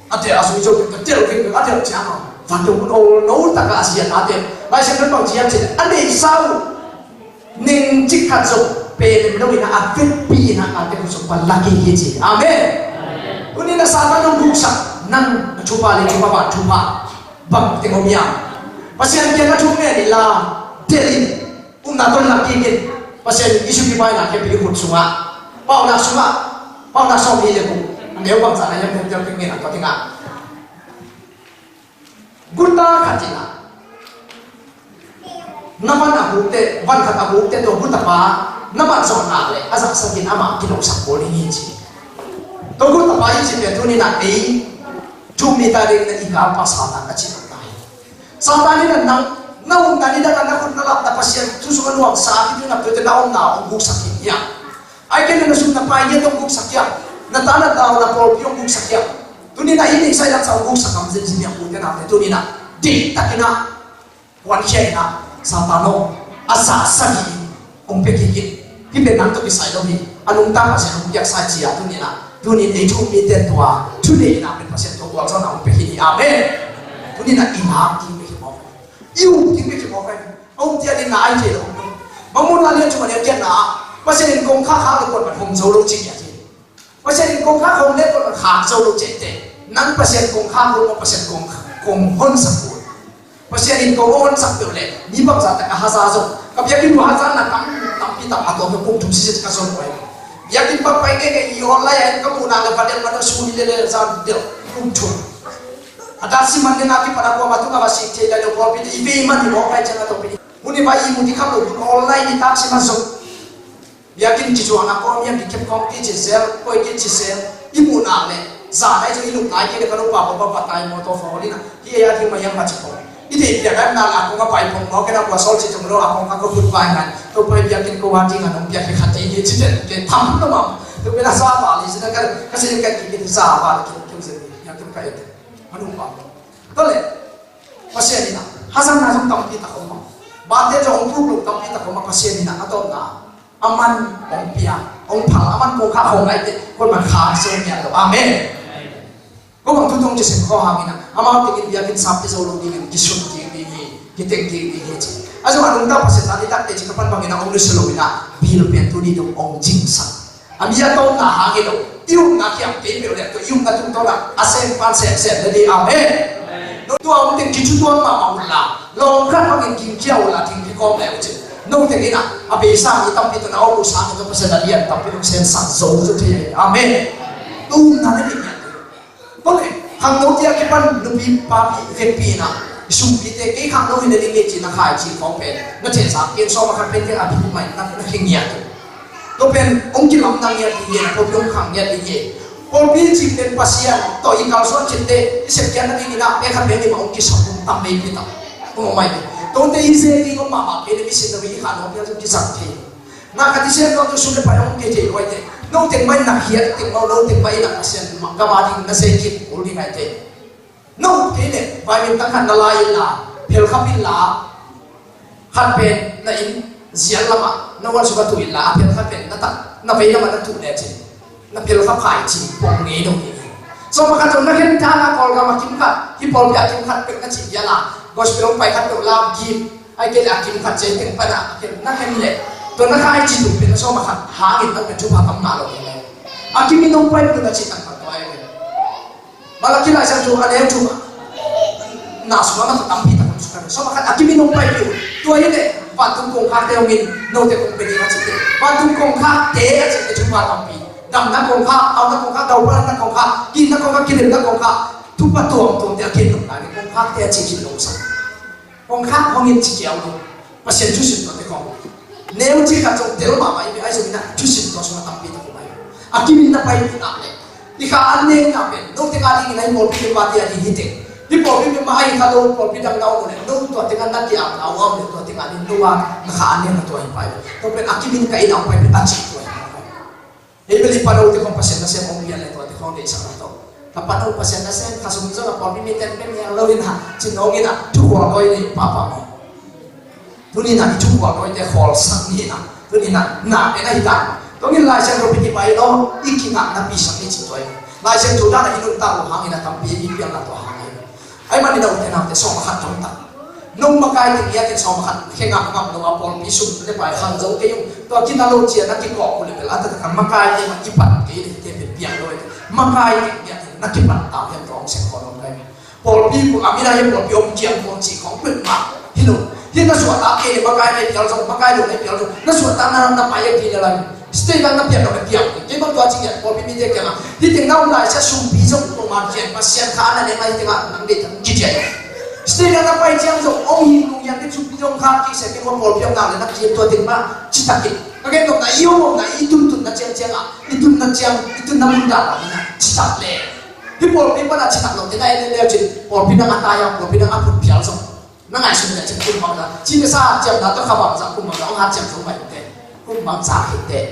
ở đây ở dưới chỗ cái tiêu cái ở đây chả nào và tôi muốn nấu tất cả gì ở đây lại sẽ nói bằng gì anh anh này sao nên chỉ cần dùng bề đâu là áp pi là cái cái số quan là cái gì amen. Uni na sana nung buksak nang chupa le chupa ba chupa bang tengomia pasien kia na chupa ni la delin na ton la kikin pasien isu ki bai na ke pi hut sunga pau na so mi le ku neu bang sa na yang tem tem ngin ka tinga gurta khatina naman abukte van khat abukte to gurta pa naman so na le azak sakin ama kinong sakol ni chi tôi có tập bài gì về tôi nên là ấy chúng mi ta đây là ít áo pa Satan cái chuyện này Satan này là nấu ta đi đã là con nó làm ta pasien tu suka luang sa itu na tôi nấu nào buk sakit ya ai cái nó sung tập bài gì tôi buk sakit na ta na tao na por piong buk sakit tôi nên là ini saya yang sau buk sakam dân dân yang punya na tôi nên là đi ta kena quan hệ na Satano asa sagi ông pekikin kita nanti bisa lagi anung ta pasien ông yak sa chia tôi nên là tu ni ei thum mi ten tua tu ni na pen pasien to wa zona pe hi amen tu ni na ina ki me mo yu ki me mo fa ông tia ni na ai je lo ma mun la le chu ma le tia na pasien kong kha kha ko pa hom zo lo chi ya ji pasien kong kha hom le ko kha zo lo che te nang pasien kong kha ko pasien kong hon sa ko pasien in ko hon sa pe le ni ba za ta ka ha za zo ka ya ki ha za na tam pi ta ha to ko tum si ka zo ko yakin papai ke online ay kamu na padel pada suni le za del kuntu ada si man na ki pada ko matu ka basi te le ko pi ibe man ni mo kai chana to pi muni bai mu di kam lo online ni tak si man so yakin chi chu ana ko mi ki kep ko ki chi sel ko ki chi sel imu na le za dai jo ilu nai ke ka lo pa pa tai mo to fo ni na ki ya ki ma yang ma chi ko ide ya kan na la ko nga pai pong mo ke na ko sol chi chung lo a ko ka ko put bai na to pai yakin ko wa ti nga nong ya ki khati ni chi den ke tham no ma to be na sa ba li sin ka ka sin ka ki sa ba ki ki sin ya ki ka ite anu ba to le pasien ni na hasan na jong tam pi ta ko ma ba te jo ong pu lu tam pi ta ko ma pasien ni na aton na aman ong pia ong pha aman ko kha hong ai te ko ma kha se nya lo amen ko bang tu tong chi sin ko ha mina ama te ki yakin sap te so lo ni ki sun ki ki te ki chi aso anung ta pasien ta ni tak te chi ka pan bang ina ong lu ina bil pen tu ni dong ong jing sa amia to na ha ge do yung na kiam pe pe le to yung na tung to la asen pan se le di amen tua ông tiếng kỹ tua mà màu là lòng khát ông tiếng kêu là tiếng kỹ con lẹo chứ nông tiếng gì nào à bây giờ thì tâm bị tụi nó bù sáng thì nó sẽ là liền tâm bị nó sẽ sẵn dấu cho thế amen tu na đấy nhỉ vâng hàng nông tiếng cái phần nó bị ba bị việc bị nào sum bị thế cái hàng nông này đi chỉ là khai chỉ phong bền nó chỉ sáng kiến so mà khai bên cái à bị mày nó hình nhạt tôi bên ông chỉ làm năng nhạt thì tôi không khẳng nhạt thì Paul bin chỉ đến pasien tôi ý cao số trên thế sẽ kiến là đi nào em khăn bên thì mà ông chỉ sống tâm bên thì tao không mày tôi thấy dễ đi con mà cái này xin là vì khả năng bây giờ chỉ rằng thế na cái gì đó tôi suy nghĩ phải ông cái gì vậy thế nông tiền mấy nặng hiệt tiền bao lâu tiền mấy nặng pasien mà các bạn thì nó sẽ kịp ổn định này thế nông cái này vài mình tăng hẳn là phèo khắp in là khăn bên là in diễn lắm à nó quan số tuổi là phèo khắp bên nó tặng nó bây giờ mà nó tụt đẹp chứ nó phèo khắp phải chỉ bông nghề đâu so mà cái nó hiện ra là còn cái mà kim khát khi Paul bị kim khát cái nó chỉ là gospel ông phải khát được làm kim ai cái là kim khát chơi tiếng phải là cái nó khen lệ tôi nó khai chỉ đủเป็นso mà khát há nghìn taoเป็นchụp hạt nào rồi này à kim mình ông phải được là chỉ tặng phật thôi mà là cái này sang chụp anh em chụp nào số mà tặng phi tặng số so mà khát à kim mình ông phải được tôi như thế và tung công khát theo mình nô theo công bên này chỉ và tung công khát thế chỉ để chụp hạt tặng phi đầm nó công khát ao nó công khát đầu nó công khát kim nó công khát kim nó công khátทุกประตูตัวเดียวกินลงไปในกองพักเดียวจีกินลงสักกองพักห้องเงินจีเกี่ยวลงมาเสียชุดสิบตัวในกองเนื้อจีกับจงเดี๋ยวมาไม่ไอ้ส่วนนั้นชุดสิบตัวส่วนนั้นตั้งปีตั้งไปอากิมินตั้งไปปีนั่นเลยที่ข้าอันนี้นั่นเป็นน้องที่การที่ไหนบอลพี่มาที่อันนี้ฮิตเองที่บอลพี่มาให้ข้าโดนบอลพี่ดังดาวเลยน้องตัวที่การนั่นที่อ่างดาวเอาเลยตัวที่การนี่ตัวข้าอันนี้มันตัวไปต้องเป็นอากิมินกับไอ้ดาวไปเป็นตั้งสิบตัวเฮ้ยเป็นที่ปาร์ตี้ของภาษาเสียมองเรียนเลยตัวที่ของเด็กสักตัวkapag ang pasyan na sen kasunod na pag bimitan pen yang lawin ha sinongin na tuwa ko ini papa mo tunin na tuwa ko ini hall sang ni na tunin na ina hitan tongin lai sang ro piti pai lo ikinga na pisang ni chitoy lai sang tu da na inun ta lo hangin na tampi ipiang na to hangin ay man ina utin na te so makan tong ta nung makai ti ya ke so makan khenga ngam no apol pisum le pai hang zo ke yung to kinalo chia na ki ko ko le la ta kan makai ti ma ki pat ke le te piang lo makai tiนักกิจบัตรตามยังร้องเสียงคนร้องได้พอพี่ผมอามิได้ยังบอกพี่อมเจียงคนสีของเป็นมาที่นู่นที่นั่นส่วนตาเองมาไกลในเปียร์จงมาไกลดูในเปียร์จงนั่นส่วนตานั้นนับไปยังกินอะไรสเตย์นั้นนับเปียร์เราเป็นเปียร์ที่บางตัวจริงเนี่ยพอพี่มีเด็กกันมาที่ถึงน้ำลายจะสูบพี่จงลงมาเจียงมาเสียงขานั่นเองมาที่ว่านังเด็กทั้งจิตใจสเตย์นั้นนับไปเจียงจงองค์หินดูยังที่สูบพี่จงขาที่เสียงคนพอพี่เอาหน้าเลยนักเจียงตัวถึงมาจิตตะกิโอเคตรงไหนโยมไหนอีตุนตุนนักเจียงเจียงอ่ะอีตุนนักเจียงอีตุนน้ำมันด่าอะไรนะจิตตะเล่ที่พอพี่ปนัดชิตักลงที่ได้เร็วๆจิพอพี่นั่งอันตายพอพี่นั่งอันพุทธเพียรส่งนั่งไงสุดเนี่ยจะคุ้มบังละที่ไม่ทราบเจ้าหน้าต้องขับบังจากคุ้มบังละองค์หาเจ้าสมบัติเด็ดคุ้มบังจากเหตุเด็ด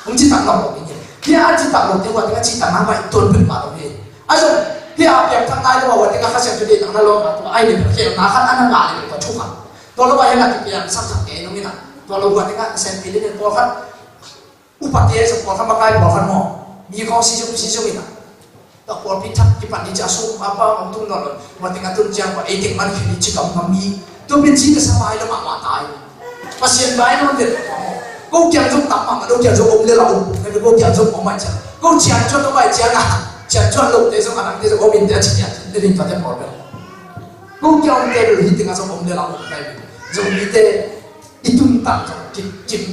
ผมชิตักลงตรงนี้ที่อาชิตักลงที่วันที่อาชิตักน้ำไปต้นเป็นมาตรงนี้ไอ้ส่วนที่อาเปียกทั้งนายตัววันที่ข้าเสียจุดเด่นทั้งนั้นลงตัวไอ้เนี่ยเขียวนาขันอันนั้นงานเลยตัวชุกขันตัวเราไปยังไงที่เปียกสักสักเก๋ตรงนี้นะตัวเราวันที่ข้าเซนปีนี้ตัวขันอุปติเหตุสมบูรณ์ขันมาไกลตัวขันหม้อมีข้อสี่ชั่วอีกนะแต่พอพิทักษ์ที่ปัจจุบันสู้มาป้าของตุ้งนอนวันที่งานตุ้งเจียงว่าไอ้เด็กมันคือจิตกรรมมันมีตัวเป็นชีวิตสบายแล้วมาตายมาเสียนไปนั่นเด็กกูเจียงจงตับมาดูเจียงจงอมเลี้ยเราไม่เป็นกูเจียงจงอมไม่เจียงกูเจียงจงต้องไปเจียงอ่ะเจียงจงลงเดี๋ยวจงอะไรเดี๋ยวจงอมินเดี๋ยวเจียงเดี๋ยวดิ้นตัวเต็มหมดเลยกูเจียงเดี๋ยวหิ้งอ่ะจงอมเลี้ยเราไม่จงมีแต่อีตุ้งตับจงจิ้ม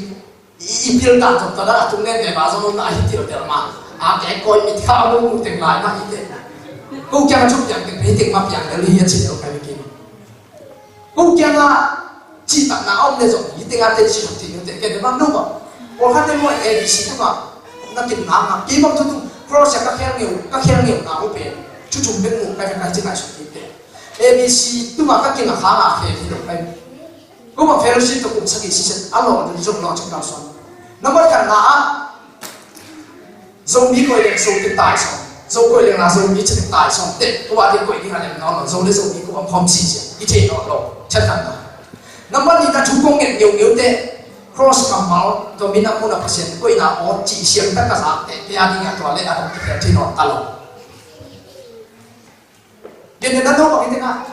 อีพิลตับจงตอนนั้นตุ้งเล่นในบ้านจงน่าหิ้งเดี๋ยวมาอาแกคอยมีข้าวลูกถึงหลายนักอีกเลยกูแกมาชุบอย่างถึงนี้ถึงมาอย่างเดียวเลยเฉยๆใครไม่กินกูแกมาจีตักน้ำเนี่ยส่งยี่ถึงอาเตชิถึงเนี่ยแกเดี๋ยวมันนุ่มอ่ะพอข้าได้ว่าเอบีซีก็มานักกินน้ำอ่ะกี่บางทุกครอสก็แค่เหนียวน้ำไม่เป็นชุบเป็นหมูไปเป็นอะไรที่ไหนสุดที่เป็นเอบีซีตัวมาก็กินอาหารอาเฟ่ที่เราไปกูมาเฟรนชิตตัวกูสักกี่ซีซันอร่อยจนรอจังการสอนน้ำมันกันน้ำzombie coi lên số cái tài sống, zombie coi lên là zombie chỉ tài sống, để tôi bảo thì coi đi là nó là zombie cũng không xì xì, cái gì nó lộ, chắc chắn rồi. Năm nay ta chú công nghệ nhiều thế, cross cầm máu, tôi mình đã muốn là phát hiện coi là ở chỉ xem tất cả các cái anh đi tôi lấy là cái thì nó ta lộ. Nên là nó có cái thế nào?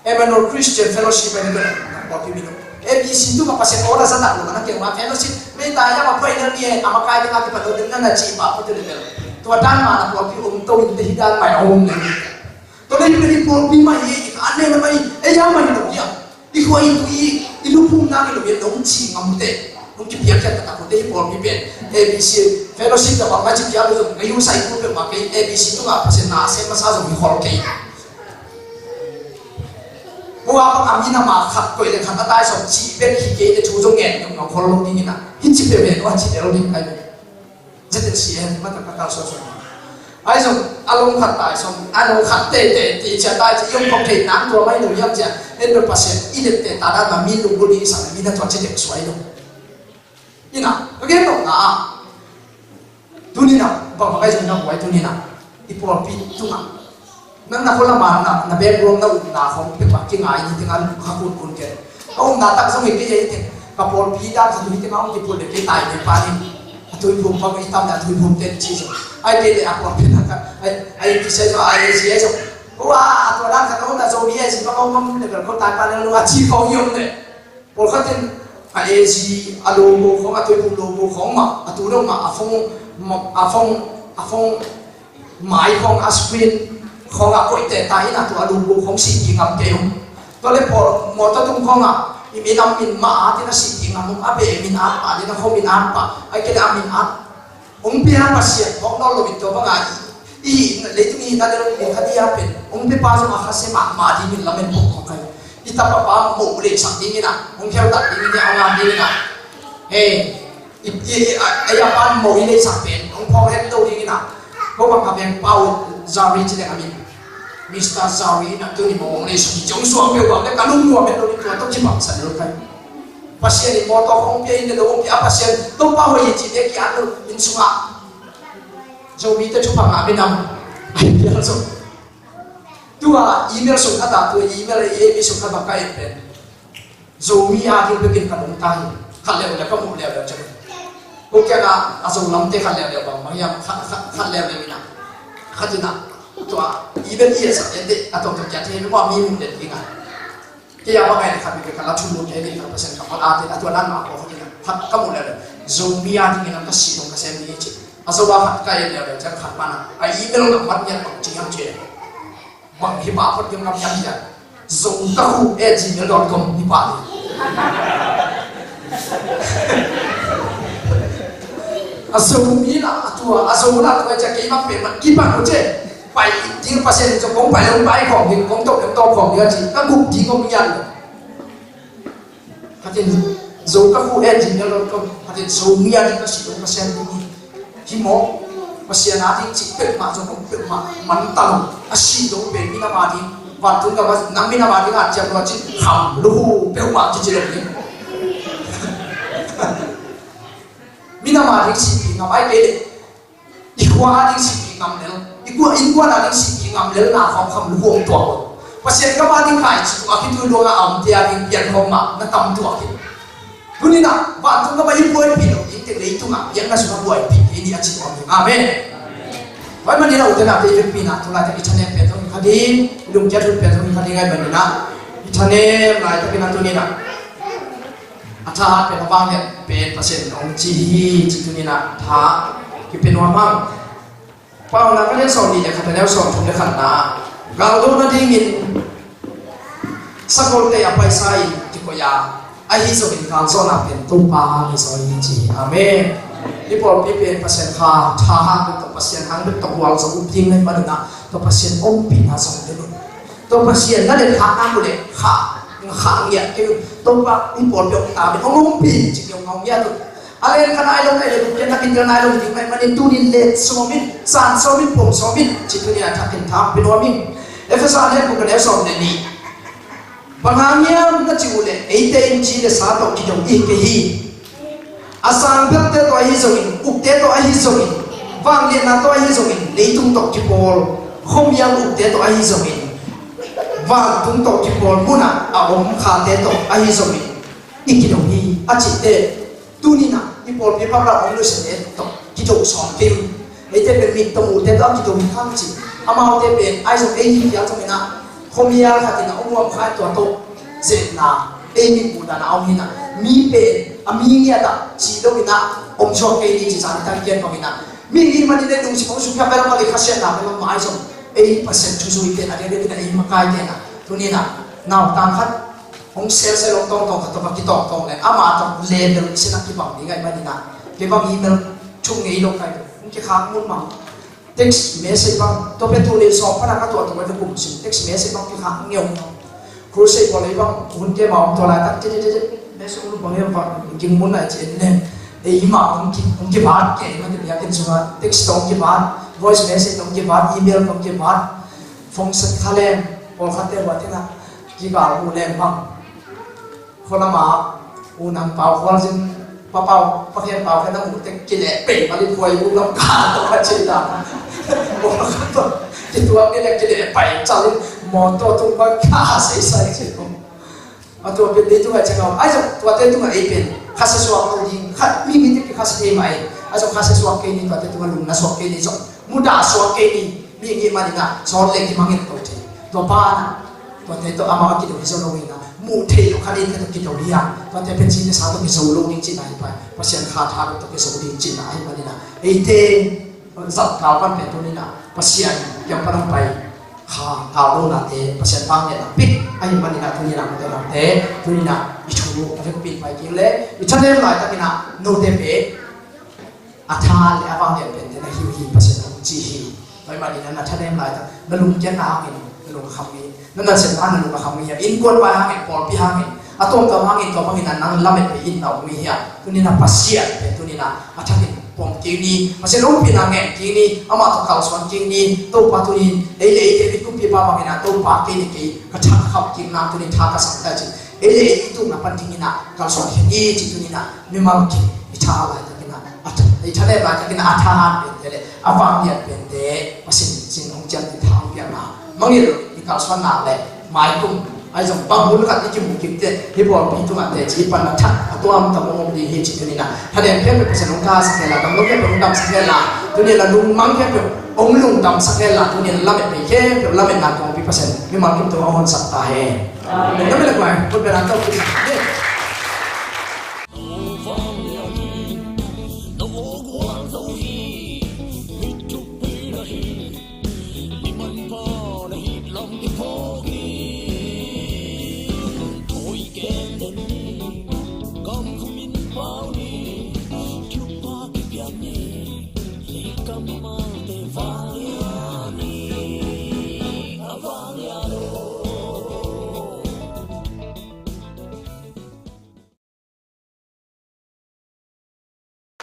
Emmanuel Christian Fellowship này là một cái mình ABC tu apa pasien orang sana lu mana kira fellowship minta ya apa ini ni ama kai dengan kita tu dengan na cipa betul betul tu dan mana tu api to hidan mai om ni ตัวนี้เป็นพวกพี่ใหม่อีกอันนี้ทำไมยังไม่รู้เนี่ยอีกคนอีลูกพุ่งนั่งอยู่เนี่ยน้องชิงงำเตะน้องจะเพียงแค่แต่คนที่พวกพี่เป็น ABC fellowship แต่ว่าไม่จะเพียงเลยอายุใส่คุณเป็นมาเกย์ ABC ตัวภาษาหน้าเส้นภาษาสมัยฮอลเกย์เพราะว่าบางอามีนามาขัดตัวเองขัดตายสองชีเป็นขี้เกย์จะชูจงเงินอย่างเราคนลงที่นี่นะหินชิบเป็นว่าชิบเราดิ้งไปจะเป็นเสียมันจะกระตุ้นส่วนไอ้ส่งอารมณ์ขัดตายส่งอารมณ์ขัดเตะตีจะตายจะยงคงเทน้ำตัวไม่หนุ่มยับจะเอ็นเป็นภาษาอีเด็ดเตะตาด้านมามีลุงบุรีสั่งมีนั่นตัวเด็กสวยดูนี่นะโอเคหรอกนะทุนี่นะบอกว่าไอ้ส่งน้ำไว้ทุนี่นะอีพวกพี่ทุกนะนั่นนะคนละมานะเบรรวมนะอุ่นนาของเป็นแบบที่ไงนี่ถึงอันข้าพูดคุณแกเอาหน้าตักสมัยที่ยังถึงกับพวกพี่ด้านสมัยที่เขาที่พูดเด็กที่ตายในป่านี่ทุนภูมิพอไม่ทำแต่ทุนภูมิเต็มที่สุดไอ้เด็กอะพวกพี่นะครับไอ้ที่ใช้ไอ้เสียสุดเพราะว่าตัวด้านเขาแต่โซมีไอ้สิเขาเนี่ยเขาตายไปแล้วรู้ว่าชีเขายงเนี่ยพวกเขาเป็นไอ้สิอารมณ์ของตัวภูมิโลกของมาตัวเรื่องมาอาฟงหมายของอาสปรินของอาก๋วยเตี๋ยวตายนะตัวอารมณ์ของสิ่งที่งำเกี่ยวตัวเล็กพอหมดตัวตรงของอ่ะมีน้ำมินมาที่นั่นสิ่งที่งำมุมอาเบมินอาปะที่นั่นเขามินอาปะไอ้แกได้มินอาพี่ฮะมาเสียของเราเราเป็นตัวบ้างอีเลยตรงนี้นั่นเราเป็นคดีอาเป็นพี่ป้าจะมาข้าศึกมาดีมินเราเป็นพวกของใครอีตาป้าโมเล็กสักทีนี่นะพี่เอาตัดทีนี่เอางานทีนี่นะเฮ้ไอ้ยาป้าโมเล็กสักเป็นพ่อเห็นตัวทีนี่นะเพราะว่าเขาเป็นเป้าจารีที่เรียกอะไรมิสเตอร์จารีนะตัวนี้มองในสุดจงสวมเปล่าแต่การลุ่มวัวเป็นตัวนี้ตัวต้องจิบบังสันรู้ไหมpasien ini motor kong pia ini dong pia pasien tumpah ho yi jide ki anu in sunga jo bi te chupa ma be nam ai pia so tua email so kata tu email e so kata ka e pen zo mi a ki be kin ka dong tai kha le le ka mu le le cha ko kya na aso lam te kha le le ba ma ya kha le le mina kha tina tua email e sa ende ato to kya te wa mi mu le tingaที่ยังว่าไงนะครับมีการรับชุมนุมที่นี่ครับเปอร์เซ็นต์กับอาร์ติตัวนั้นมาของเขาเนี่ยพัดก็หมดเลยซูมีอาร์ที่นั่นก็สีตรงกับเซมนี้จีอาศัยว่าพัดใกล้เนี่ยจะขัดมันไอ้อีเมลกับมันเนี่ยบางจริงยังเจ๋บางที่บ้าพัดยังกับยังเนี่ยซูก็คู่gmail.com ที่บ้านอาศัยมีละตัวอาศัยว่าตัวจะกี่มาเป็นมันกี่บ้านเขาเจ๋ไปที่เปอร์เซ็นต์จะคงไปลงไปของที่คงตกยังตกของเดียวจีก็คุมจีก็มียันเขาจะโจก็คู่เอ็นจีเนี่ยเราก็เขาจะโจมียันก็สิบเปอร์เซ็นต์นี้ที่หมอเปอร์เซ็นต์นั้นที่จีเป็นมาจนคงเป็นมามันตั้งอาชีพต้องเป็นมินามาดีวันทุนกับว่าน้ำมินามาดีอาจจะว่าจีทำรู้เป็นมาจีเรื่องนี้มินามาดีสิบปีงามไอ้เด็กอีกว่าดีสิบปีงามเนี่ยอีกว่านั่นสิ่งที่งามเลี้ยงหน้าของคำรวมตัวภาษาก็มาดิ้งไข่จิตว่าคิดดูดวงอ่ำเดียดิ้งเปลี่ยนของมานั่นตำตัวคิดทุนี่นะบ้านทุนก็มายิ่งป่วยปีนยิ่งแต่เลยตุ้งอ่ะยังน่าสุขป่วยปีนี้อาชีพของอาเมนวันนี้เราจะนับไปเป็นปีน่ะทุลาจะอิชเน่เป็นตรงคดีลุงจะทุนเป็นตรงคดีไงแบบนี้นะอิชเน่หลายตัวเป็นตัวนี้นะอาชาเป็นบ้างเนี่ยเป็นภาษาองค์จีจิตุนี่นะท้าที่เป็นว่ามั่งเป้านักเรียนสอนดีอย่างขัดแล้วสอนทุนในขันนาเราดูนั่นที่มินสักคนแต่ยังไปใส่ที่ก็ยาไอ้ที่สมินการสอนนักเป็นตุ้มปาในสอนยิจีอาเมนที่พอพี่เป็นเปอร์เซ็นต์ค่าท้าเป็นตัวเปอร์เซ็นต์ทั้งเป็นตัววางสกุลทิ้งในบ้านนะตัวเปอร์เซ็นต์อมปีน่าสอนเดินตัวเปอร์เซ็นต์นั่นเองขาน้ำเลยขาเนี่ยคือตัวว่าที่พอเดียวตาเป็นอมปีจริงๆงงเยอะเลยอะไรกันไอ้ลงไอ้ลงเจ้านักกินกันไอ้ลงที่ไม่มันตุนิเลสโซมินสารโซมินผมโซมินจิตุเนี่ยทักกินทำเป็นว่ามินเอฟเอสอาร์เนี่ยพวกเราสอนในนี้บางอย่างเนี่ยนั่นจิวเลยไอ้เต็มจีเลสาตอกที่ตรงอีกที่อาสามเพื่อนเตตัวไอ้โซมินอุกเตตัวไอ้โซมินวางเรียนนาตัวไอ้โซมินเลยตุ้งตอกที่บอลคมยังอุกเตตัวไอ้โซมินวางตุ้งตอกที่บอลมุน่ะอารมณ์ขาดเตตัวไอ้โซมินอีกที่ตรงนี้อาจิเตตูนี่นะที่พอพี่พ่อเราเอาลูกเสด็จต่อที่ถูกสอนฟิลไอ้เจ้าเป็นมิตรมูเตต้องที่ถูกข้ามจิอามาเอาเจ้าเป็นไอ้ส่งเอ็งที่ยังจะมีนะคงมีอะไรที่นะอุ้มขายตัวโตเจ็ดนะเอ็งมีบูดานะเอามีนะมีเป็นมีเนี่ยนะจีโดมีนะอมชอบเอ็งที่จีสันตั้งเกียรติมีนะมีมันนี่ได้ดูสิผมสุขภาพเราเลยข้าเสียนะเป็นมาไอ้ส่ง 8% chusui te na de na ai makai te na tunina now tang khat ong sel sel ong tong tong khat ki tong tong le ama tong level sina ki bang ni ngai mani na ke bang email chung ngei lo kai ki khak mun ma text message bang to pe tu ni so pa na ka to to ba kum sim text message bang ki khak ngeu kru sei ko le bang hun ke ma to la tak te me so lu bang ba ki mun na chen ne e ma ong ki ba ke ma de ya ken so text tong ki ba voice message tong ki ba email tong ki ba function khale or khate ba te na ki ga u le bangคนละมาอูนังเป่าคนจริงเป่าประเทศเป่าแค่ต้องแต่กินแหละเป๋มาลิ้นควยอูน้ำกาตัวกระชิดาโอ้ตัวกินตัวนี่แหละกินแหละไปจังมอตัวตุ้งบ้าข้าใส่ใส่ใช่ไหมเอาตัวเป็นดีตัวจะเอาไอ้เจ้าตัวเต้นตัวไอ้เป็นข้าศึกสวมตัวยิงข้ามีที่ข้าศึกเอไหมไอ้เจ้าข้าศึกสวมเกนี่ตัวเต้นตัวลุงน่ะสวมเกนี่จ้ะมุดาสวมเกนี่มีอย่างงี้มาดินะสอนเล็กที่มังเงินตัวเต้ตัวบ้านตัวเต้นตัวอามากินตัวที่สนุกนะมูเทลคันนี้ก็ต้องกินตัวเดียวตอนที่เป็นจีนสาวต้องกินสูงจริงๆนะไปเพราะเสียงขาดทางต้องกินสูงจริงๆนะไอ้มันนี่นะไอ้เต้สัตว์ข่าวกันเป็นตัวนี้นะเพราะเสียงยังไม่ต้องไปข่าวข่าวโน่นนะเต้เพราะเสียงฟังเนี่ยนะปิดไอ้มันนี่นะตัวนี้นะมันตัวนั้นเต้ตัวนี้นะอีชูรู้อะไรก็ปิดไปกินเลยอีชั้นเล่มหลายตั้งนี่นะโน้ตเต้เป๊ะอาทานและฟังเนี่ยเป็นแต่หิวหิวเพราะเสียงจีฮีไอ้มันนี่นะชั้นเล่มหลายตั้งนั่นลุงเจ้าหน้าเองนั่นลุงคำนี้นั่นน่ะเส้นทางนั่นลุงคำนี้อินกวนไปหางเองปอลพี่หางเองอะตรงตัวหางเองตัวบางทีนั่งละเม็ดไปอินเอาไม่เหี้ยตัวนี้นะปัสเซียเป็นตัวนี้นะอาทักเองปอมกินี่มาเส้นลุงพี่นางเองกินี่อามาตัวเขาสวนกินี่ตัวปะตัวนี้เอเล่เอวิคุปีป้าบางทีนะตัวปะกินี่กี่กระชักขับกินน้ำตัวนี้ท่ากระสังได้จริงเอเล่ตัวนั้นปันทิงินะเขาสวนเห็นยี่จิตัวนี้นะไม่มากินอิชาอะไรตัวนี้นะอาทักอิชาได้มาตัวนี้นะอาทานเป็นเดลอาฟังเนี่ยเป็นเดมาสิ่งสิ่งของจันทิทางเปียมามังเยอะที่เขาสวนนาเลยหมายกุมไอ้สมบัติบุญกันที่จมูกกินเตะที่บอกพี่ตัวมันเตะจีปันนัทตัวมันต้องมองดีเห็นจิตตัวนี้นะถ้าเดินแค่เป็นสนุกกาสักแค่ละต้องลุกแค่เป็นดำสักแค่ละตัวนี้ละลุงมังแค่เป็นองลุงดำสักแค่ละตัวนี้ละเป็นแค่เป็นละเป็นนักของพี่เปอร์เซ็นต์ไม่มันกินตัวอ่อนสักตาเองนั่นไม่ได้หมายพูดเป็นนักต้องกิน